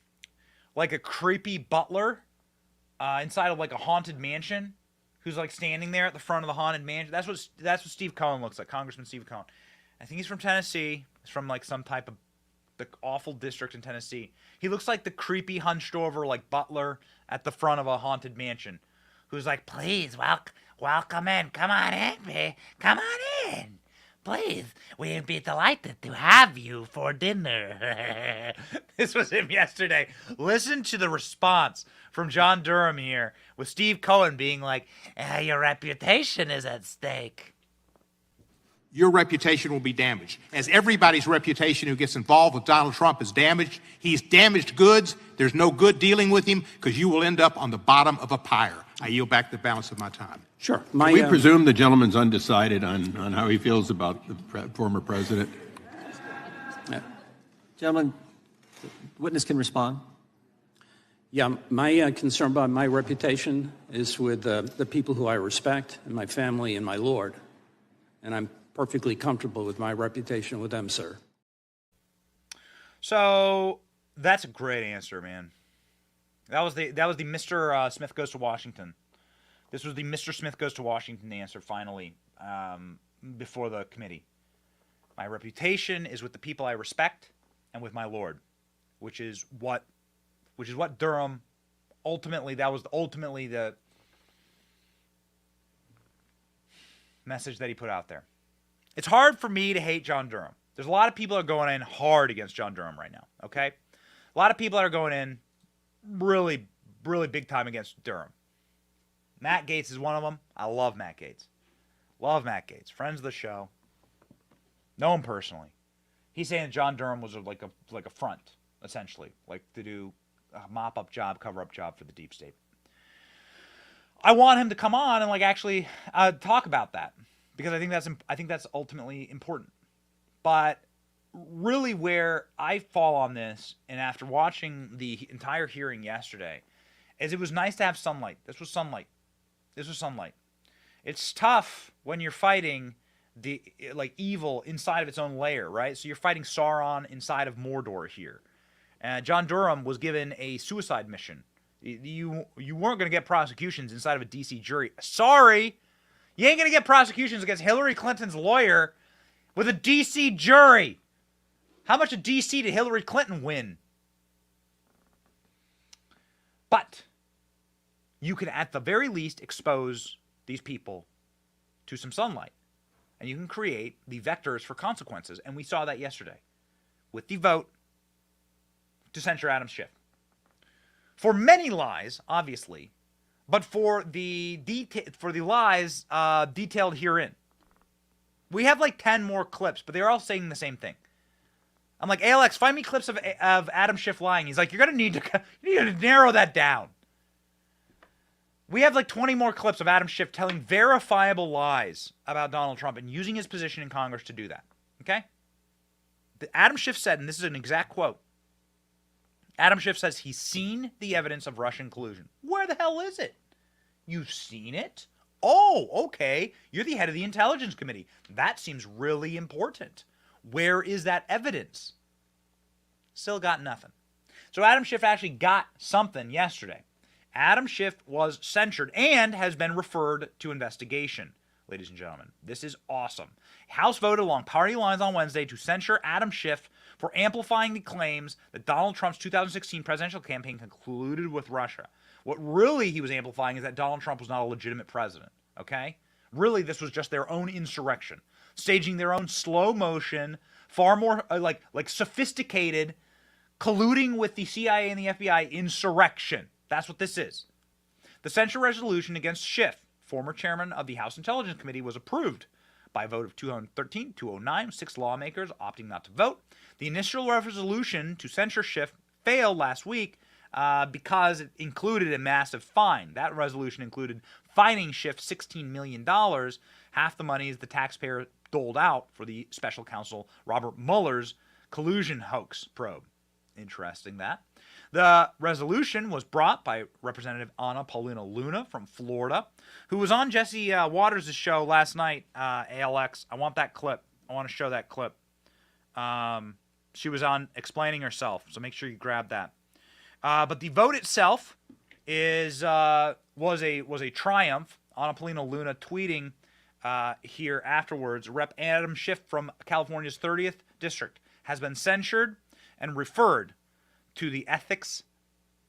creepy butler inside of like a haunted mansion, who's like standing there at the front of the haunted mansion. That's what Steve Cohen looks like, Congressman Steve Cohen. I think he's from Tennessee. He's from like some type of the awful district in Tennessee. He looks like the creepy hunched over like butler at the front of a haunted mansion, who's like, please welcome in. Come on in, babe. Come on in. Please, we'd be delighted to have you for dinner. This was him yesterday. Listen to the response from John Durham here, with Steve Cohen being like, your reputation is at stake. Your reputation will be damaged. As everybody's reputation who gets involved with Donald Trump is damaged, he's damaged goods. There's no good dealing with him because you will end up on the bottom of a pyre. I yield back the balance of my time. Sure. Can we presume the gentleman's undecided on how he feels about the former president? Gentlemen, witness can respond. Yeah, my concern about my reputation is with the people who I respect, and my family and my Lord. And I'm perfectly comfortable with my reputation with them, sir. So that's a great answer, man. That was the Mr. Smith Goes to Washington This was the Mr. Smith goes to Washington answer finally before the committee. My reputation is with the people I respect and with my Lord, which is what Durham ultimately, that was ultimately the message that he put out there. It's hard for me to hate John Durham. There's a lot of people that are going in hard against John Durham right now, okay? A lot of people that are going in really, really big time against Durham. Matt Gaetz is one of them. I love Matt Gaetz. Love Matt Gaetz. Friends of the show. Know him personally. He's saying that John Durham was like a front, essentially, like to do a mop-up job, cover-up job for the deep state. I want him to come on and actually talk about that because I think that's ultimately important. But really, where I fall on this, and after watching the entire hearing yesterday, is it was nice to have sunlight. This was sunlight. It's tough when you're fighting the evil inside of its own layer, right? So you're fighting Sauron inside of Mordor here. John Durham was given a suicide mission. You weren't going to get prosecutions inside of a D.C. jury. Sorry, you ain't going to get prosecutions against Hillary Clinton's lawyer with a D.C. jury. How much of D.C. did Hillary Clinton win? But you can, at the very least, expose these people to some sunlight. And you can create the vectors for consequences. And we saw that yesterday with the vote to censure Adam Schiff. For many lies, obviously, but for the lies detailed herein. We have 10 more clips, but they're all saying the same thing. I'm like, ALX, find me clips of Adam Schiff lying. He's like, you need to narrow that down. We have 20 more clips of Adam Schiff telling verifiable lies about Donald Trump and using his position in Congress to do that. Okay? Adam Schiff said, and this is an exact quote, Adam Schiff says he's seen the evidence of Russian collusion. Where the hell is it? You've seen it? Oh, okay. You're the head of the Intelligence Committee. That seems really important. Where is that evidence? Still got nothing. So Adam Schiff actually got something yesterday. Adam Schiff was censured and has been referred to investigation, ladies and gentlemen. This is awesome. House voted along party lines on Wednesday to censure Adam Schiff for amplifying the claims that Donald Trump's 2016 presidential campaign concluded with Russia. What really he was amplifying is that Donald Trump was not a legitimate president, okay? Really, this was just their own insurrection, staging their own slow motion, far more like sophisticated, colluding with the CIA and the FBI insurrection. That's what this is. The censure resolution against Schiff, former chairman of the House Intelligence Committee, was approved by a vote of 213-209, 6 lawmakers opting not to vote. The initial resolution to censure Schiff failed last week because it included a massive fine. That resolution included fining Schiff $16 million, half the money is the taxpayer doled out for the special counsel Robert Mueller's collusion hoax probe. Interesting that. The resolution was brought by Representative Anna Paulina Luna from Florida, who was on Jesse Waters' show last night, ALX. I want that clip. I want to show that clip. She was on explaining herself, so make sure you grab that. But the vote itself was a triumph. Anna Paulina Luna tweeting here afterwards, Rep. Adam Schiff from California's 30th District has been censured and referred to the Ethics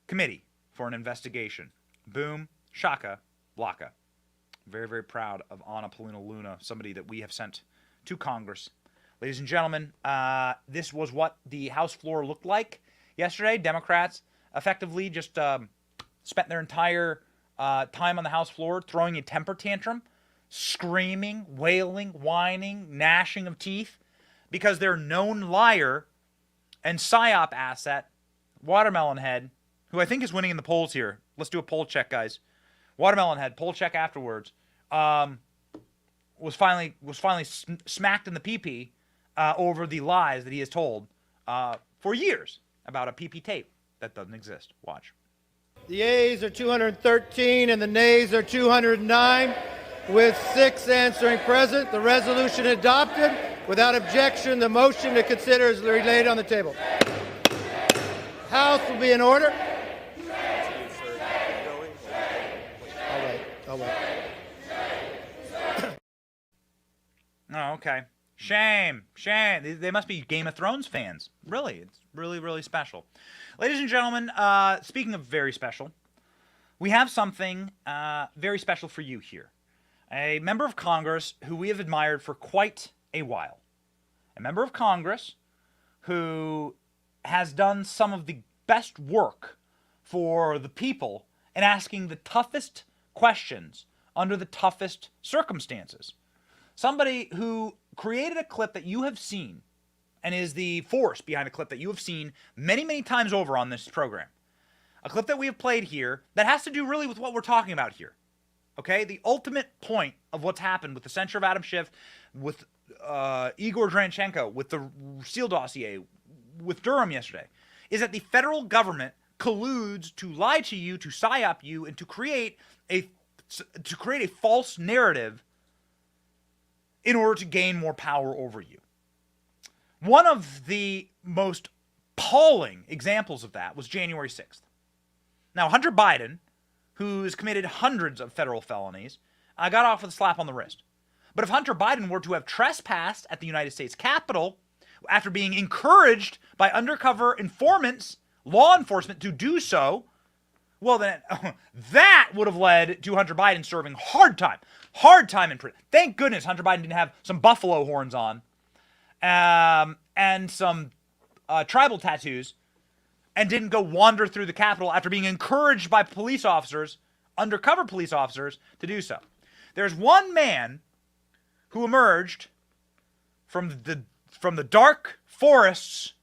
Committee for an investigation. Boom, shaka, blaka. Very, very proud of Anna Paulina Luna, somebody that we have sent to Congress. Ladies and gentlemen, this was what the House floor looked like yesterday. Democrats effectively just spent their entire time on the House floor throwing a temper tantrum, screaming, wailing, whining, gnashing of teeth, because their known liar and PSYOP asset, Watermelon Head, who I think is winning in the polls here. Let's do a poll check, guys. Watermelon Head, poll check afterwards, was finally smacked in the pee-pee over the lies that he has told for years about a pee-pee tape that doesn't exist. Watch. The yeas are 213 and the nays are 209. With 6 answering present, the resolution adopted. Without objection, the motion to consider is laid on the table. House will be in order. Oh, well. Oh, okay. Shame. They must be Game of Thrones fans. Really, it's really, really special. Ladies and gentlemen, speaking of very special, we have something very special for you here. A member of Congress who we have admired for quite a while. A member of Congress who has done some of the best work for the people in asking the toughest questions under the toughest circumstances. Somebody who created a clip that you have seen and is the force behind a clip that you have seen many, many times over on this program. A clip that we have played here that has to do really with what we're talking about here. Okay? The ultimate point of what's happened with the censure of Adam Schiff, with Igor Dranchenko, with the Steele dossier, with Durham yesterday, is that the federal government colludes to lie to you, to psyop you, and to create a false narrative in order to gain more power over you. One of the most appalling examples of that was January 6th. Now, Hunter Biden, who's committed hundreds of federal felonies, got off with a slap on the wrist. But if Hunter Biden were to have trespassed at the United States Capitol after being encouraged by undercover informants, law enforcement, to do so, well, then that would have led to Hunter Biden serving hard time in prison. Thank goodness Hunter Biden didn't have some buffalo horns on and some tribal tattoos and didn't go wander through the Capitol after being encouraged by police officers, undercover police officers, to do so. There's one man who emerged from the dark forests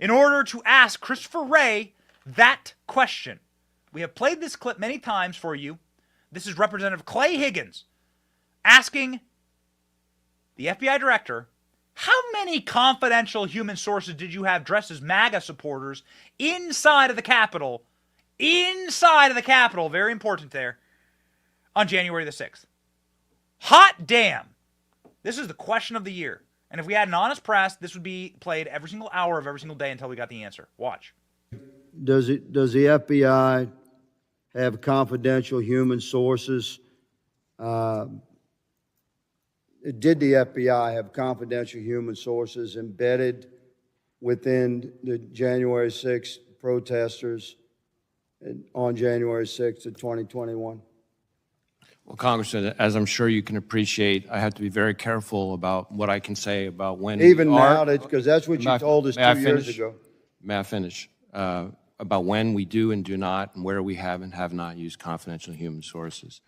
in order to ask Christopher Wray that question. We have played this clip many times for you. This is Representative Clay Higgins asking the FBI director, how many confidential human sources did you have dressed as MAGA supporters inside of the Capitol? Inside of the Capitol, very important there, on January the 6th. Hot damn. This is the question of the year. And if we had an honest press, this would be played every single hour of every single day until we got the answer. Watch. Does the FBI have confidential human sources? Did the FBI have confidential human sources embedded within the January 6th protesters on January 6th of 2021? Well, Congressman, as I'm sure you can appreciate, I have to be very careful about what I can say about when even now, because that's what you told us 2 years ago. May I finish? About when we do and do not, and where we have and have not used confidential human sources.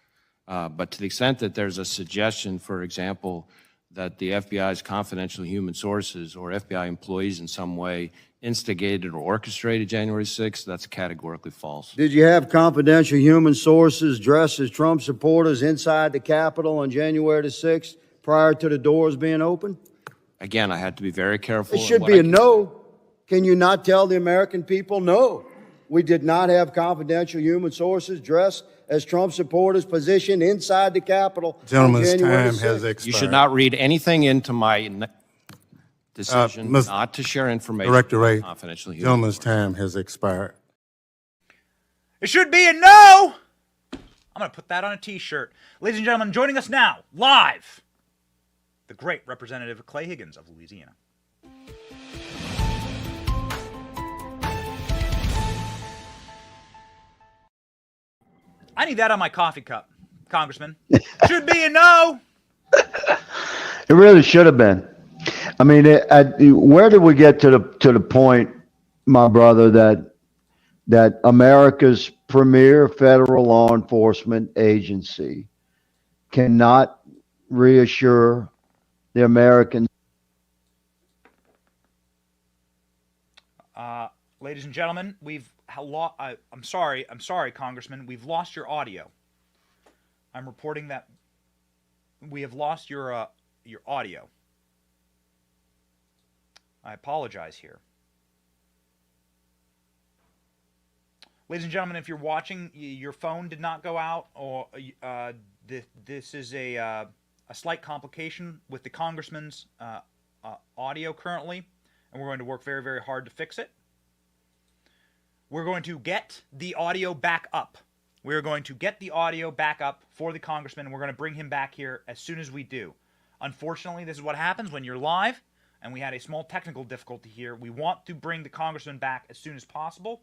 But to the extent that there's a suggestion, for example, that the FBI's confidential human sources or FBI employees in some way instigated or orchestrated January 6th, that's categorically false. Did you have confidential human sources dressed as Trump supporters inside the Capitol on January the 6th prior to the doors being open? Again, I had to be very careful. It should be a no. Can you not tell the American people, no, we did not have confidential human sources dressed as Trump supporters positioned inside the Capitol? Gentleman's time has expired. You should not read anything into my decision not to share information Director Wray, confidential human gentleman's time has expired. It should be a no. I'm going to put that on a t-shirt. Ladies and gentlemen, joining us now, live, the great Representative Clay Higgins of Louisiana. I need that on my coffee cup, Congressman. Should be a no. It really should have been. I mean, where did we get to the point, my brother, that America's premier federal law enforcement agency cannot reassure the Americans? Ladies and gentlemen, I'm sorry, Congressman. We've lost your audio. I'm reporting that we have lost your audio. I apologize here. Ladies and gentlemen, if you're watching, your phone did not go out, or this is a slight complication with the Congressman's audio currently, and we're going to work very, very hard to fix it. We're going to get the audio back up We're going to get the audio back up for the congressman, and we're going to bring him back here as soon as we do. Unfortunately, this is what happens when you're live, and we had a small technical difficulty here. We want to bring the congressman back as soon as possible.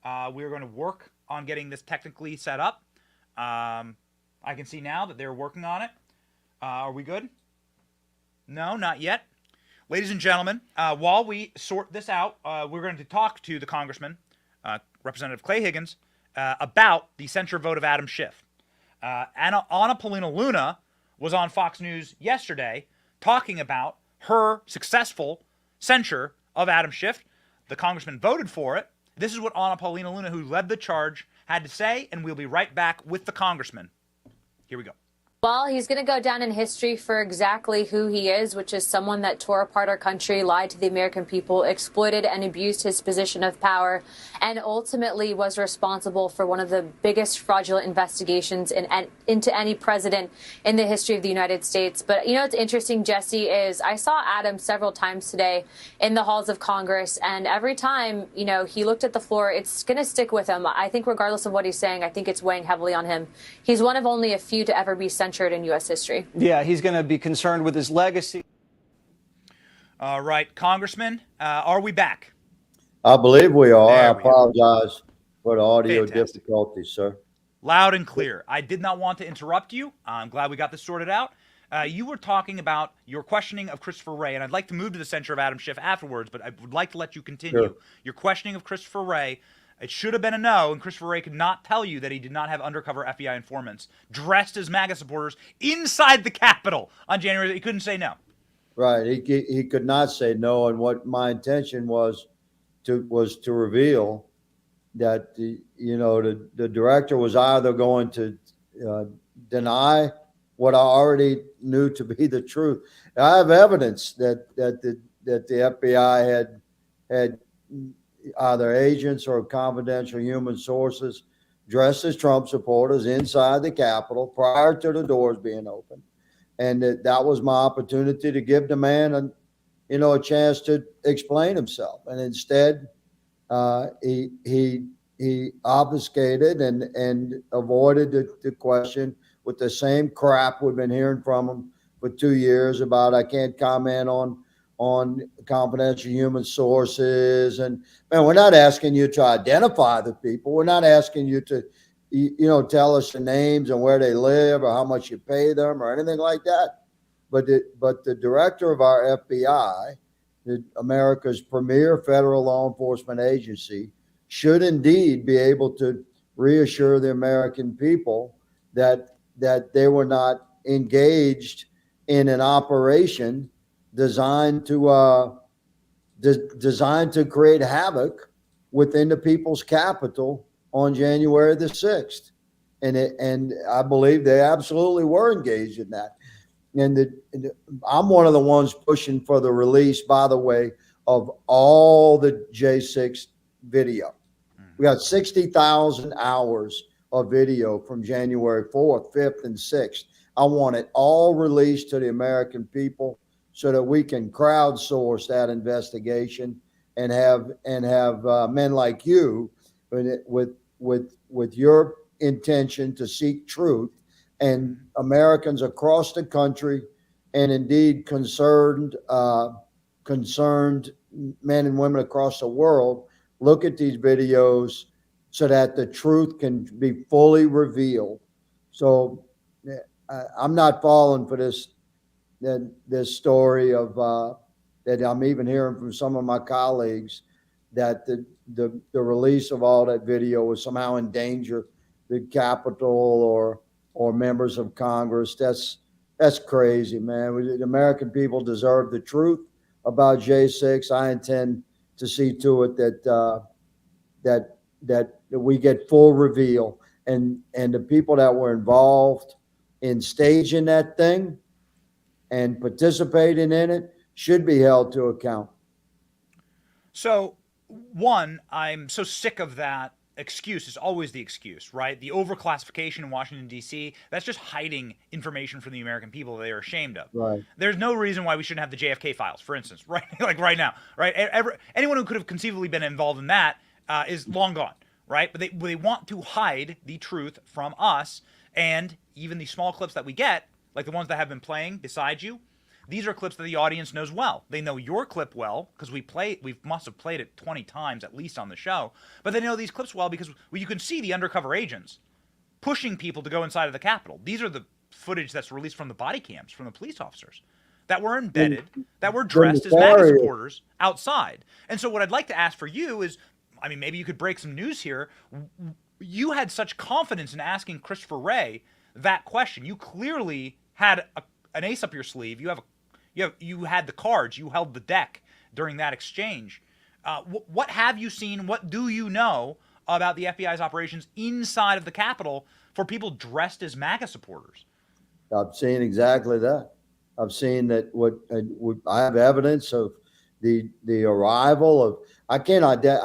We're going to work on getting this technically set up. I can see now that they're working on it. Are we good? No, not yet. Ladies and gentlemen, while we sort this out, we're going to talk to the congressman, Representative Clay Higgins, about the censure vote of Adam Schiff. Anna Paulina Luna was on Fox News yesterday talking about her successful censure of Adam Schiff. The congressman voted for it. This is what Anna Paulina Luna, who led the charge, had to say, and we'll be right back with the congressman. Here we go. Well, he's going to go down in history for exactly who he is, which is someone that tore apart our country, lied to the American people, exploited and abused his position of power, and ultimately was responsible for one of the biggest fraudulent investigations into any president in the history of the United States. But you know what's interesting, Jesse, is I saw Adam several times today in the halls of Congress, and every time, you know, he looked at the floor, it's going to stick with him. I think regardless of what he's saying, I think it's weighing heavily on him. He's one of only a few to ever be censured in U.S. history. Yeah, he's going to be concerned with his legacy. All right, Congressman, are we back? I believe we are. I There we go. apologize for the audio Fantastic. difficulties, sir. Loud and clear. I did not want to interrupt you. I'm glad we got this sorted out. You were talking about your questioning of Christopher Wray, and I'd like to move to the censure of Adam Schiff afterwards, but I would like to let you continue. Sure. Your questioning of Christopher Wray. It should have been a no, and Christopher Wray could not tell you that he did not have undercover FBI informants dressed as MAGA supporters inside the Capitol on January. He couldn't say no. Right. He could not say no. And what my intention was to reveal that the director was either going to deny what I already knew to be the truth. I have evidence that the FBI had either agents or confidential human sources dressed as Trump supporters inside the Capitol prior to the doors being opened. And that was my opportunity to give the man a chance to explain himself. And instead, he obfuscated and avoided the question with the same crap we've been hearing from him for 2 years about I can't comment on confidential human sources. And man, we're not asking you to identify the people. We're not asking you to, tell us the names and where they live or how much you pay them or anything like that. But the director of our FBI, America's premier federal law enforcement agency, should indeed be able to reassure the American people that they were not engaged in an operation designed to create havoc within the people's capital on January the 6th. And I believe they absolutely were engaged in that. And I'm one of the ones pushing for the release, by the way, of all the J6 video. We got 60,000 hours of video from January 4th, 5th, and 6th. I want it all released to the American people so that we can crowdsource that investigation and have men like you with your intention to seek truth, and Americans across the country, and indeed concerned men and women across the world look at these videos so that the truth can be fully revealed. So I'm not falling for this story of that I'm even hearing from some of my colleagues that the release of all that video would somehow endanger the Capitol or members of Congress. That's crazy, man. The American people deserve the truth about J6. I intend to see to it that we get full reveal, and the people that were involved in staging that thing and participating in it should be held to account. So, one, I'm so sick of that excuse. It's always the excuse, right? The overclassification in Washington, D.C., that's just hiding information from the American people that they're ashamed of. Right. There's no reason why we shouldn't have the JFK files, for instance, right? Like right now, right? Anyone who could have conceivably been involved in that is long gone, right? But they want to hide the truth from us. And even the small clips that we get, like the ones that have been playing beside you, these are clips that the audience knows well. They know your clip well because we must have played it 20 times at least on the show. But they know these clips well because you can see the undercover agents pushing people to go inside of the Capitol. These are the footage that's released from the body cams from the police officers that were embedded, that were dressed as MAGA supporters outside. And so what I'd like to ask for you is, I mean, maybe you could break some news here. You had such confidence in asking Christopher Wray that question. You clearly had an ace up your sleeve. You had the cards. You held the deck during that exchange. What have you seen? What do you know about the FBI's operations inside of the Capitol for people dressed as MAGA supporters? I've seen exactly that. I've seen that. I have evidence of the arrival of. I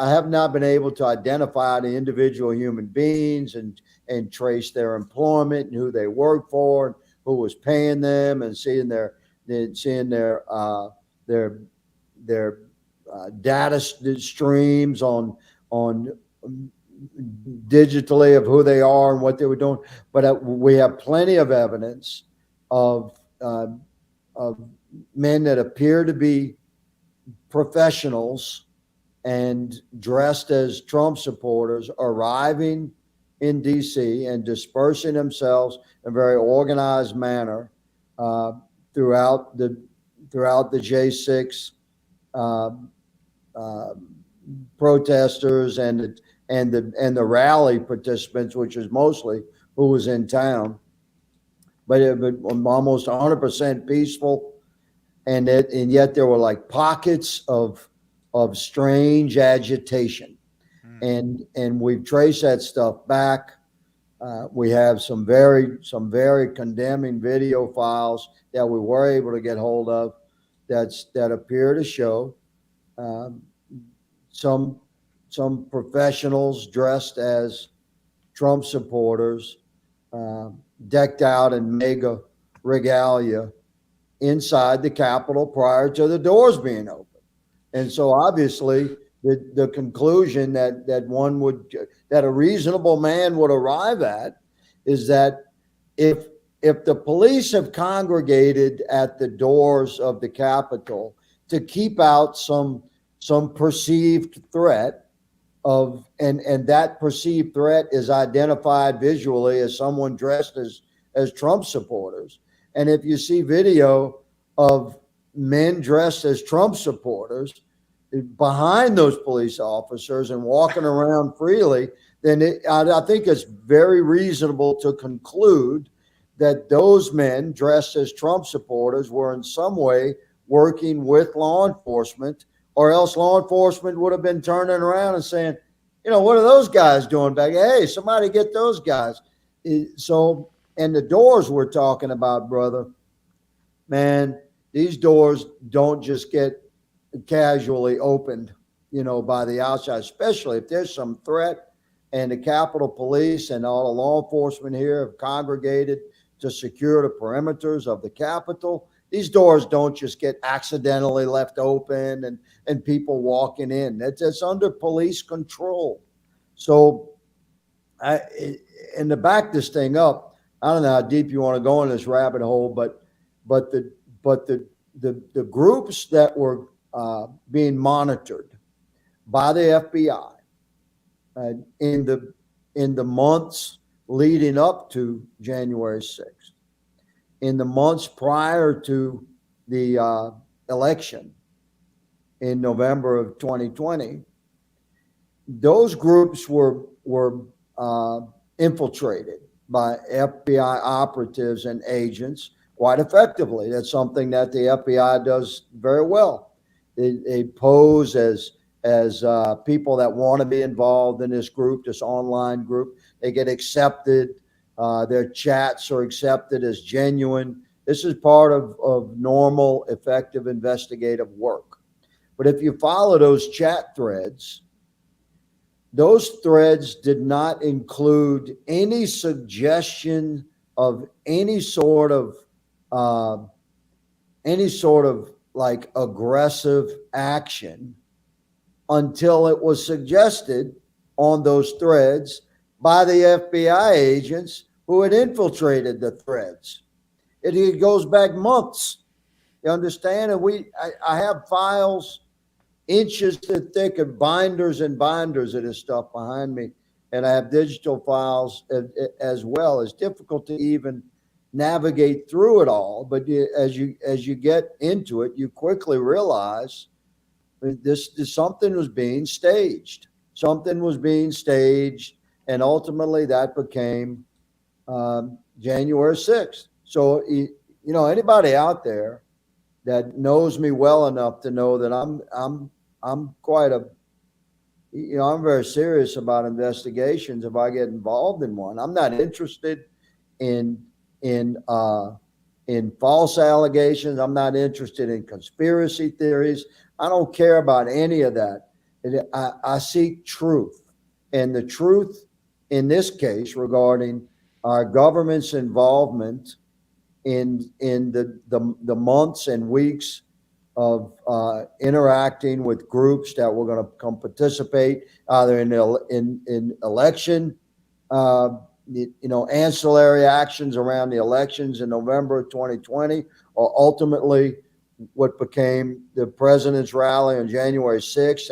have not been able to identify the individual human beings and trace their employment and who they work for, and who was paying them, and seeing their data streams on digitally of who they are and what they were doing. But we have plenty of evidence of men that appear to be professionals and dressed as Trump supporters arriving in D.C. and dispersing themselves in a very organized manner throughout the J6 protesters and the rally participants, which is mostly who was in town, but almost 100% peaceful, and yet there were like pockets of strange agitation, and we've traced that stuff back. We have some very condemning video files that we were able to get hold of that appear to show some professionals dressed as Trump supporters, decked out in MAGA regalia inside the Capitol prior to the doors being open. And so obviously the conclusion that a reasonable man would arrive at is that if the police have congregated at the doors of the Capitol to keep out some perceived threat and that perceived threat is identified visually as someone dressed as Trump supporters. And if you see video of men dressed as Trump supporters behind those police officers and walking around freely, then I think it's very reasonable to conclude that those men dressed as Trump supporters were in some way working with law enforcement, or else law enforcement would have been turning around and saying, what are those guys doing back? Hey, somebody get those guys. So, and the doors we're talking about, brother, man, these doors don't just get casually opened, by the outside, especially if there's some threat and the Capitol Police and all the law enforcement here have congregated to secure the perimeters of the Capitol. These doors don't just get accidentally left open and people walking in. It's under police control. So and to back this thing up, I don't know how deep you want to go in this rabbit hole, but the groups that were being monitored by the FBI in the months leading up to January 6th, in the months prior to the election in November of 2020, those groups were infiltrated by FBI operatives and agents quite effectively. That's something that the FBI does very well. They pose as people that want to be involved in this group, this online group. They get accepted. Their chats are accepted as genuine. This is part of normal, effective investigative work. But if you follow those chat threads, those threads did not include any suggestion of any sort of like aggressive action until it was suggested on those threads by the FBI agents who had infiltrated the threads. It goes back months. You understand? And I have files inches thick of binders and binders of this stuff behind me. And I have digital files as well. It's difficult to even navigate through it all. But as you get into it, you quickly realize this something was being staged. Something was being staged. And ultimately that became January 6th. So, anybody out there that knows me well enough to know that I'm quite I'm very serious about investigations if I get involved in one. I'm not interested in false allegations. I'm not interested in conspiracy theories. I don't care about any of that. I seek truth. And the truth in this case regarding our government's involvement in the months and weeks of interacting with groups that were going to come participate either in election, ancillary actions around the elections in November of 2020, or ultimately what became the president's rally on January 6th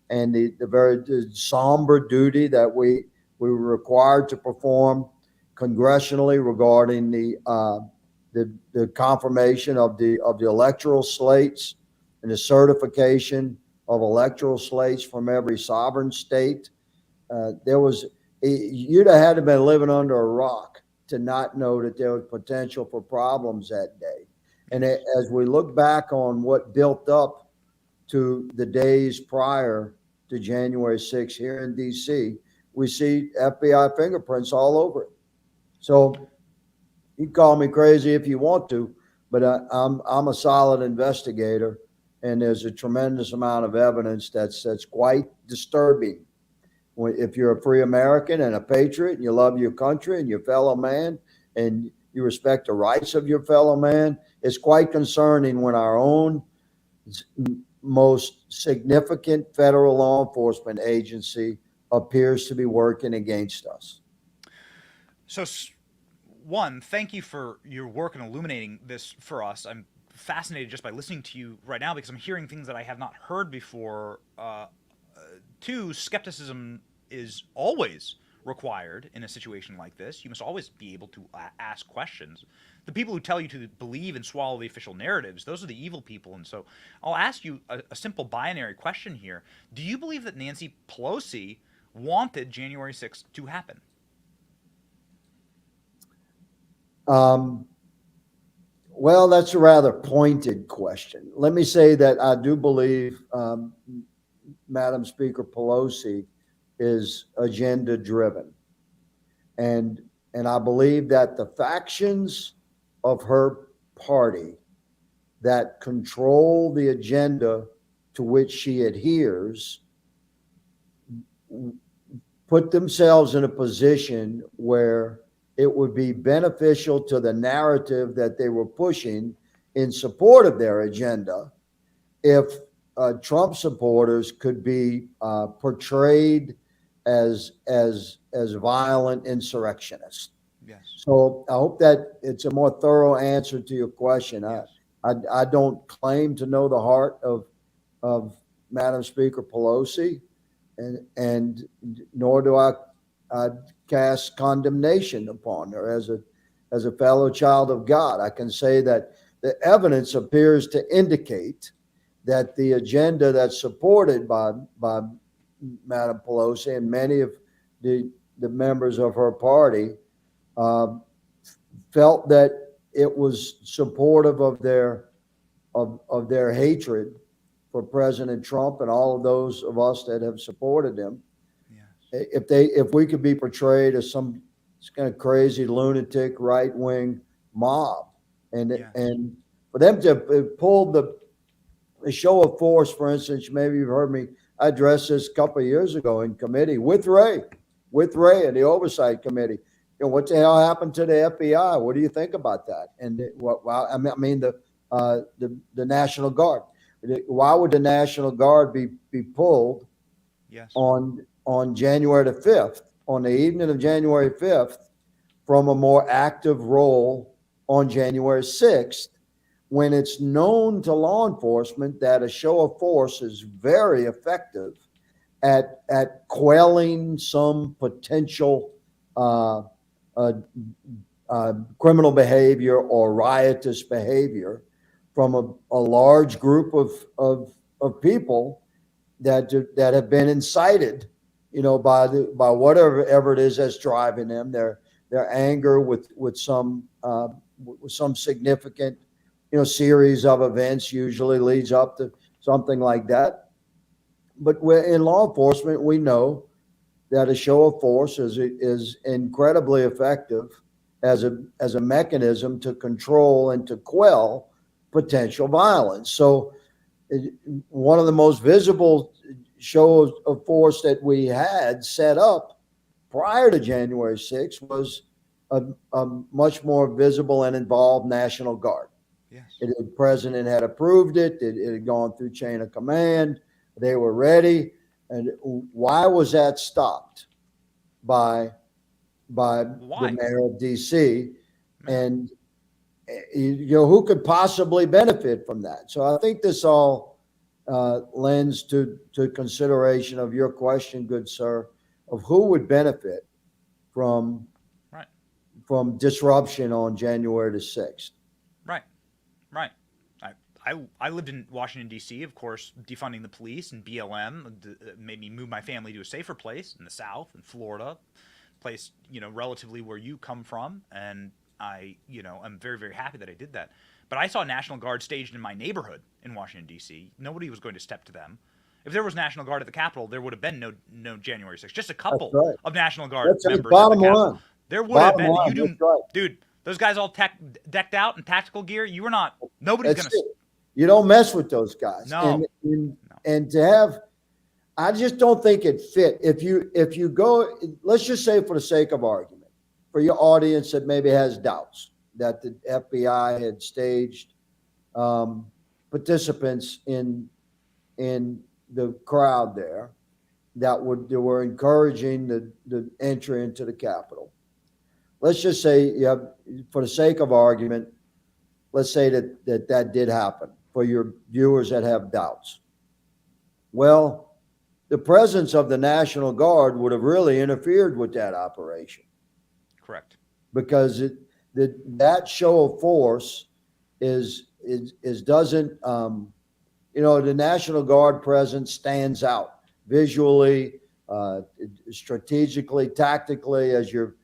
and the very somber duty that we were required to perform congressionally regarding the confirmation of the electoral slates and the certification of electoral slates from every sovereign state. You'd have had to been living under a rock to not know that there was potential for problems that day. And as we look back on what built up to the days prior to January 6th here in DC, we see FBI fingerprints all over it. So you can call me crazy if you want to, but I'm a solid investigator, and there's a tremendous amount of evidence that's quite disturbing. If you're a free American and a patriot and you love your country and your fellow man and you respect the rights of your fellow man, it's quite concerning when our own most significant federal law enforcement agency appears to be working against us. So, one, thank you for your work in illuminating this for us. I'm fascinated just by listening to you right now because I'm hearing things that I have not heard before. Two, skepticism is always required in a situation like this. You must always be able to ask questions. The people who tell you to believe and swallow the official narratives, those are the evil people. And so I'll ask you a simple binary question here. Do you believe that Nancy Pelosi wanted January 6th to happen? Well, that's a rather pointed question. Let me say that I do believe Madam Speaker Pelosi is agenda driven. And I believe that the factions of her party that control the agenda to which she adheres put themselves in a position where it would be beneficial to the narrative that they were pushing in support of their agenda if Trump supporters could be portrayed as violent insurrectionists. Yes. So I hope that it's a more thorough answer to your question. Yes. I don't claim to know the heart of Madam Speaker Pelosi, and nor do I cast condemnation upon her as a fellow child of God. I can say that the evidence appears to indicate that the agenda that's supported by Madam Pelosi and many of the members of her party felt that it was supportive of their hatred for President Trump and all of those of us that have supported him. Yes. If we could be portrayed as some kind of crazy lunatic right wing mob, and for them to pull the show of force, for instance, maybe you've heard me address this a couple of years ago in committee with Ray and the Oversight Committee. What the hell happened to the FBI? What do you think about that? And the National Guard. Why would the National Guard be pulled Yes. on on January the 5th, on the evening of January 5th, from a more active role on January 6th, when it's known to law enforcement that a show of force is very effective at quelling some potential criminal behavior or riotous behavior from a large group of people that have been incited, by whatever it is that's driving them, their anger with some significant, series of events usually leads up to something like that. But in law enforcement, we know that a show of force is incredibly effective as a mechanism to control and to quell potential violence. So one of the most visible shows of force that we had set up prior to January 6th was a much more visible and involved National Guard. Yes. The president had approved it. It had gone through chain of command. They were ready. And why was that stopped by the mayor of D.C.? And who could possibly benefit from that? So I think this all lends to consideration of your question, good sir, of who would benefit from disruption on January the 6th. Right. I lived in Washington, D.C., of course. Defunding the police and BLM made me move my family to a safer place in the South, in Florida, place, relatively where you come from. And I'm very, very happy that I did that. But I saw National Guard staged in my neighborhood in Washington, D.C. Nobody was going to step to them. If there was National Guard at the Capitol, there would have been no January 6th. Just a couple of National Guard members at the Capitol. There would have been. Dude, those guys all decked out in tactical gear. You were not. Nobody's going to. You don't mess with those guys. No. And to have, I just don't think it fit. If you go, let's just say for the sake of argument, for your audience that maybe has doubts that the FBI had staged participants in the crowd there that were encouraging the entry into the Capitol. Let's just say, for the sake of argument, let's say that did happen for your viewers that have doubts. Well, the presence of the National Guard would have really interfered with that operation. Correct. Because that show of force doesn't, the National Guard presence stands out visually, strategically, tactically, as you're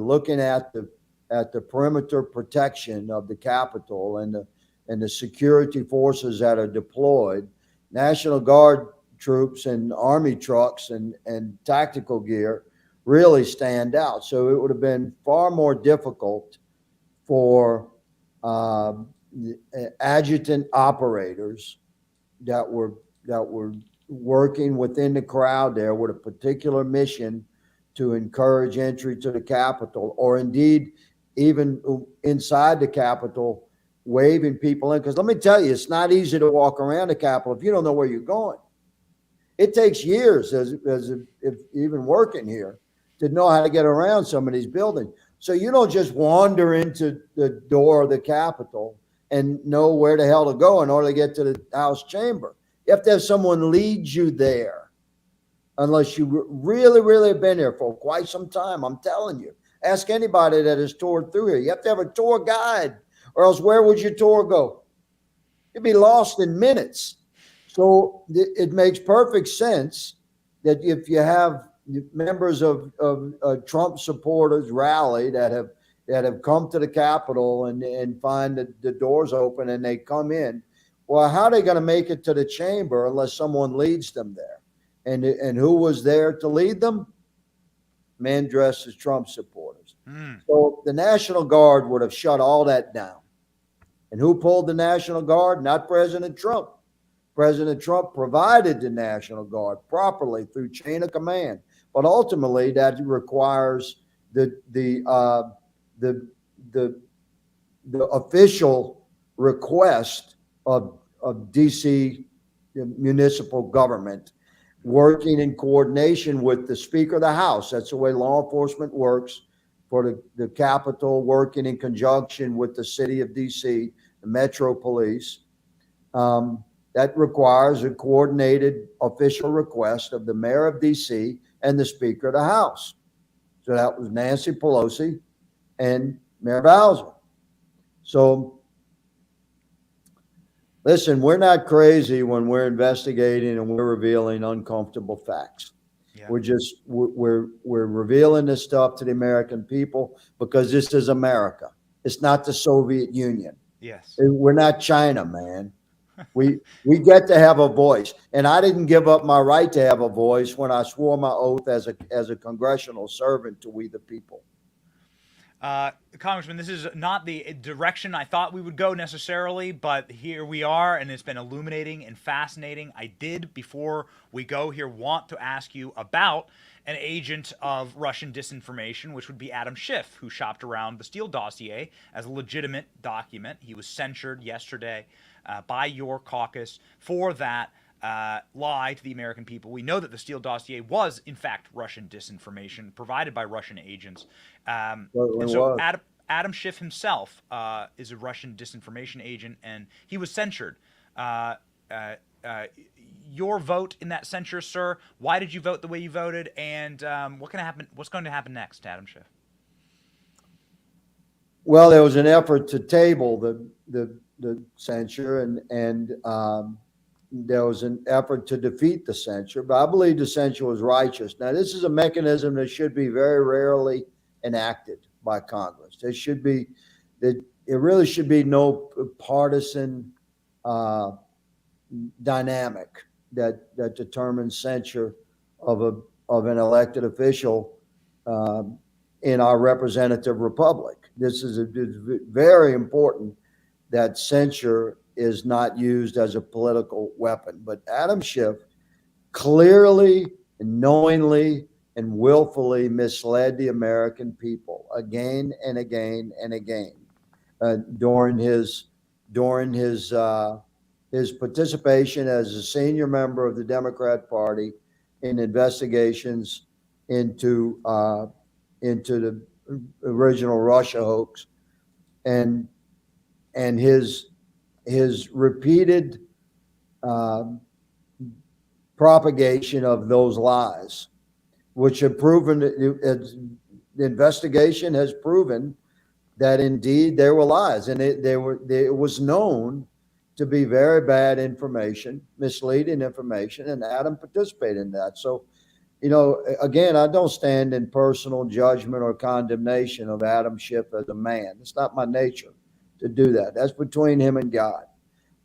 looking at the perimeter protection of the Capitol and the security forces that are deployed. National Guard troops and Army trucks and tactical gear really stand out. So it would have been far more difficult for adjutant operators that were working within the crowd there with a particular mission to encourage entry to the Capitol, or indeed even inside the Capitol, waving people in. Because let me tell you, it's not easy to walk around the Capitol if you don't know where you're going. It takes years, if even working here, to know how to get around some of these buildings. So you don't just wander into the door of the Capitol and know where the hell to go in order to get to the House chamber. You have to have someone lead you there, unless you really, really have been here for quite some time. I'm telling you. Ask anybody that has toured through here. You have to have a tour guide, or else where would your tour go? You'd be lost in minutes. So it makes perfect sense that if you have members of Trump supporters rally that have come to the Capitol and find the doors open and they come in, well, how are they going to make it to the chamber unless someone leads them there? And who was there to lead them? Men dressed as Trump supporters. So the National Guard would have shut all that down. And who pulled the National Guard? Not President Trump. President Trump provided the National Guard properly through chain of command. But ultimately, that requires the official request of DC municipal government. working in coordination with the Speaker of the House. That's the way law enforcement works for the Capitol, working in conjunction with the city of D.C., the Metro Police. That requires a coordinated official request of the mayor of D.C. and the Speaker of the House. So that was Nancy Pelosi and Mayor Bowser. So listen, we're not crazy when we're investigating and we're revealing uncomfortable facts. Yeah. We're revealing this stuff to the American people because this is America. It's not the Soviet Union. Yes. We're not China, man. We get to have a voice, and I didn't give up my right to have a voice when I swore my oath as a congressional servant to we the people. Congressman, this is not the direction I thought we would go necessarily, but here we are, and it's been illuminating and fascinating. I did, before we go here, want to ask you about an agent of Russian disinformation, which would be Adam Schiff, who shopped around the Steele dossier as a legitimate document. He was censured yesterday by your caucus for that lie to the American people. We know that the Steele dossier was, in fact, Russian disinformation provided by Russian agents. And so Adam Schiff himself is a Russian disinformation agent, and he was censured. Your vote in that censure, sir, why did you vote the way you voted, and what's going to happen next, Adam Schiff? Well, there was an effort to table the censure, and there was an effort to defeat the censure, but I believe the censure was righteous. Now, this is a mechanism that should be very rarely enacted by Congress. It really should be no partisan dynamic that determines censure of an elected official in our representative republic. This is very important that censure is not used as a political weapon. But Adam Schiff clearly, and knowingly, and willfully misled the American people again and again and again during his participation as a senior member of the Democrat Party in investigations into the original Russia hoax, and his repeated propagation of those lies, which have proven, the investigation has proven that indeed there were lies, and it was known to be very bad information, misleading information, and Adam participated in that. So, again, I don't stand in personal judgment or condemnation of Adam Schiff as a man. It's not my nature to do that. That's between him and God.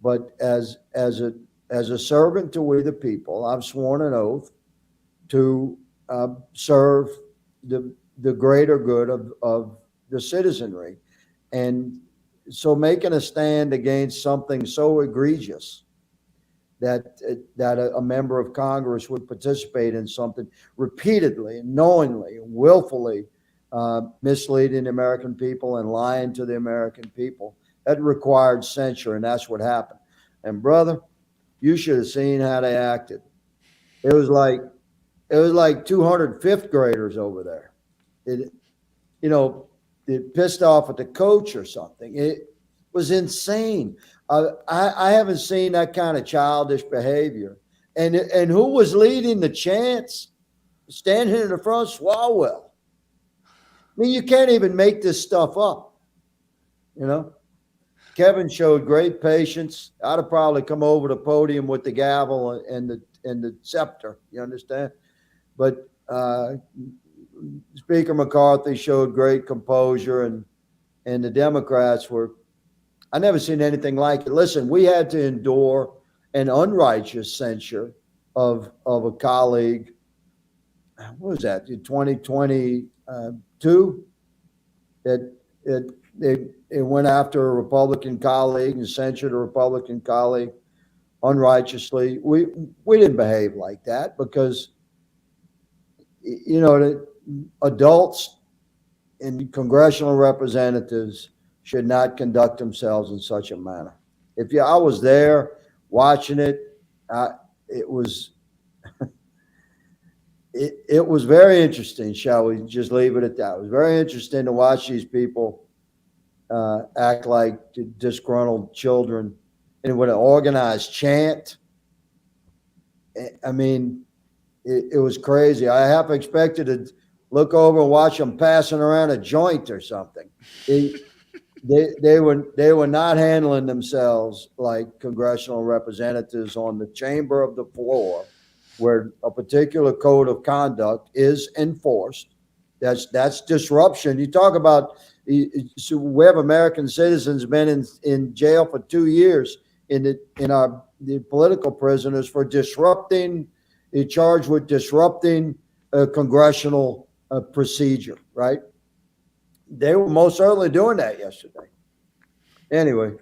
But as a servant to we the people, I've sworn an oath to serve the greater good of the citizenry. And so making a stand against something so egregious that a member of Congress would participate in something repeatedly, knowingly, willfully misleading the American people and lying to the American people, that required censure, and that's what happened. And brother, you should have seen how they acted. It was like 200 fifth graders over there. It pissed off at the coach or something. It was insane. I haven't seen that kind of childish behavior. And who was leading the chants? Standing in the front, Swalwell. I mean, you can't even make this stuff up. Kevin showed great patience. I'd have probably come over the podium with the gavel and the scepter. You understand? But Speaker McCarthy showed great composure, and the Democrats were. I never seen anything like it. Listen, we had to endure an unrighteous censure of a colleague. What was that? In 2022, it went after a Republican colleague and censured a Republican colleague unrighteously. We didn't behave like that because, adults and congressional representatives should not conduct themselves in such a manner. I was there watching it. It was it was very interesting, shall we just leave it at that? It was very interesting to watch these people act like disgruntled children and with an organized chant. I mean, it was crazy. I half expected to look over and watch them passing around a joint or something. They were not handling themselves like congressional representatives on the chamber of the floor, where a particular code of conduct is enforced. That's disruption. You talk about, so we have American citizens been in jail for 2 years in the political prisoners for disrupting, charged with disrupting a congressional procedure, right? They were most certainly doing that yesterday. Anyway.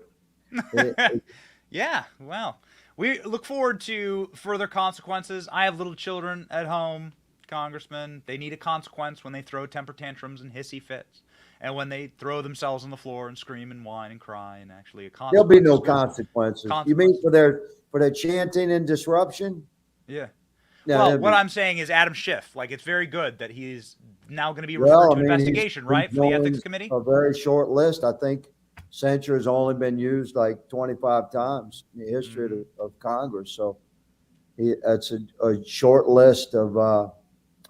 Yeah, well, we look forward to further consequences. I have little children at home, Congressman. They need a consequence when they throw temper tantrums and hissy fits, and when they throw themselves on the floor and scream and whine and cry, and actually a consequence. There'll be no consequences. You mean for their chanting and disruption? Yeah. No, well, what I'm saying is Adam Schiff. Like, it's very good that he's now going to be referred Well, to investigation, right, for the ethics committee? A very short list. I think censure has only been used like 25 times in the history of Congress. So that's a short list of,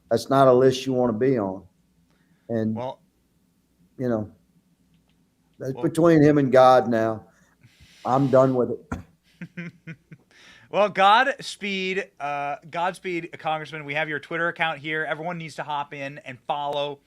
that's not a list you want to be on. And, you know, that's between him and God now. I'm done with it. Well, Godspeed, Congressman. We have your Twitter account here. Everyone needs to hop in and follow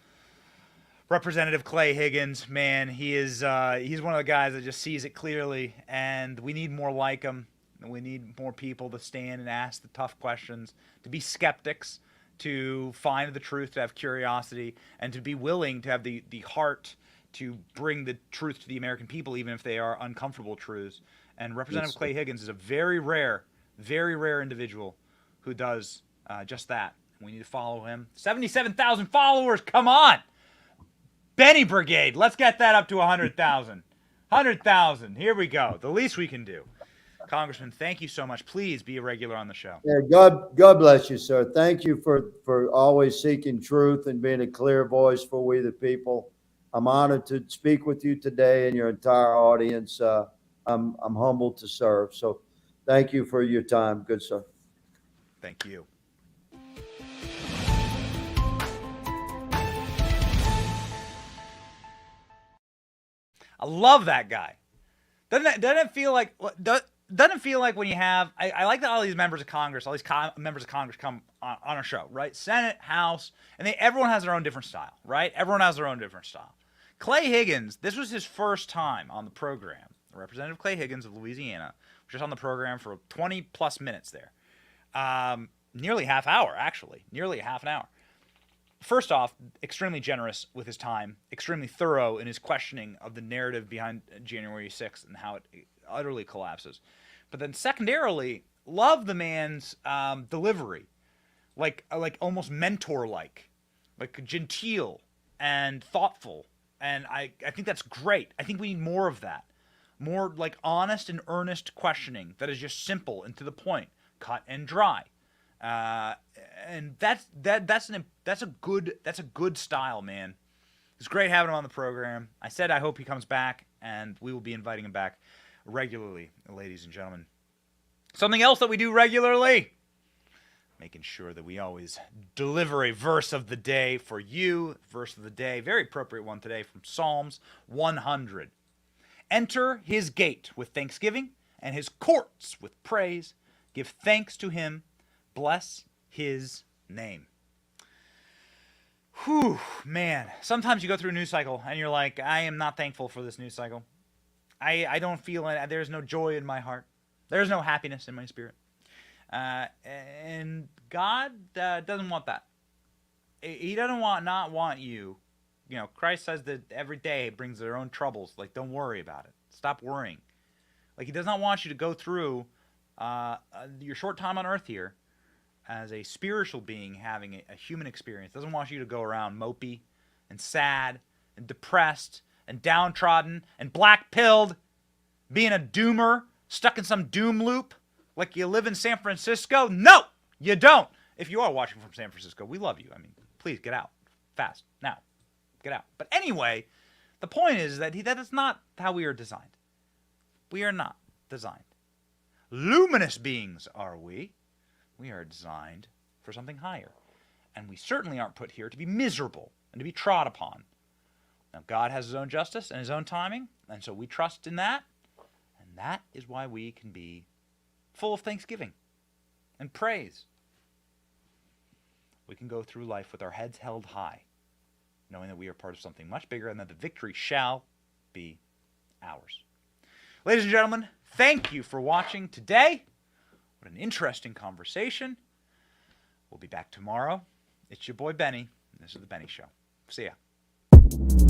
Representative Clay Higgins. Man, he's one of the guys that just sees it clearly, and we need more like him. We need more people to stand and ask the tough questions, to be skeptics, to find the truth, to have curiosity, and to be willing to have the heart to bring the truth to the American people, even if they are uncomfortable truths. And Representative Clay Higgins is a very rare individual who does just that. We need to follow him. 77,000 followers. Come on. Benny Brigade. Let's get that up to 100,000. 100,000. Here we go. The least we can do. Congressman, thank you so much. Please be a regular on the show. Yeah, God bless you, sir. Thank you for always seeking truth and being a clear voice for we the people. I'm honored to speak with you today and your entire audience. I'm humbled to serve. So thank you for your time. Good, sir. Thank you. I love that guy. Doesn't it feel like when you have, I like that all these members of Congress, members of Congress come on a show, right? Senate, House, and everyone has their own different style, right? Everyone has their own different style. Clay Higgins, this was his first time on the program. Representative Clay Higgins of Louisiana was just on the program for 20 plus minutes there. Nearly half hour, actually. Nearly half an hour. First off, extremely generous with his time, extremely thorough in his questioning of the narrative behind January 6th and how it utterly collapses. But then secondarily, love the man's delivery, like almost mentor-like, like genteel and thoughtful. And I think that's great. I think we need more of that. More like honest and earnest questioning that is just simple and to the point, cut and dry. And that's a good style, man. It's great having him on the program. I said I hope he comes back, and we will be inviting him back regularly, ladies and gentlemen. Something else that we do regularly, making sure that we always deliver a verse of the day for you. Verse of the day, very appropriate one today from Psalms 100. Enter his gate with thanksgiving and his courts with praise. Give thanks to him. Bless his name. Whew, man. Sometimes you go through a news cycle and you're like, I am not thankful for this news cycle. I don't feel it. There's no joy in my heart. There's no happiness in my spirit. And God doesn't want that. He doesn't not want you. You know, Christ says that every day brings their own troubles. Like, don't worry about it. Stop worrying. Like, he does not want you to go through your short time on earth here as a spiritual being having a human experience. Doesn't want you to go around mopey and sad and depressed and downtrodden and black-pilled, being a doomer, stuck in some doom loop like you live in San Francisco. No, you don't. If you are watching from San Francisco, we love you. I mean, please get out fast now. Get out. But anyway, the point is that that is not how we are designed. We are not designed. Luminous beings are we. We are designed for something higher. And we certainly aren't put here to be miserable and to be trod upon. Now, God has his own justice and his own timing, and so we trust in that. And that is why we can be full of thanksgiving and praise. We can go through life with our heads held high, knowing that we are part of something much bigger and that the victory shall be ours. Ladies and gentlemen, thank you for watching today. What an interesting conversation. We'll be back tomorrow. It's your boy Benny, and this is The Benny Show. See ya.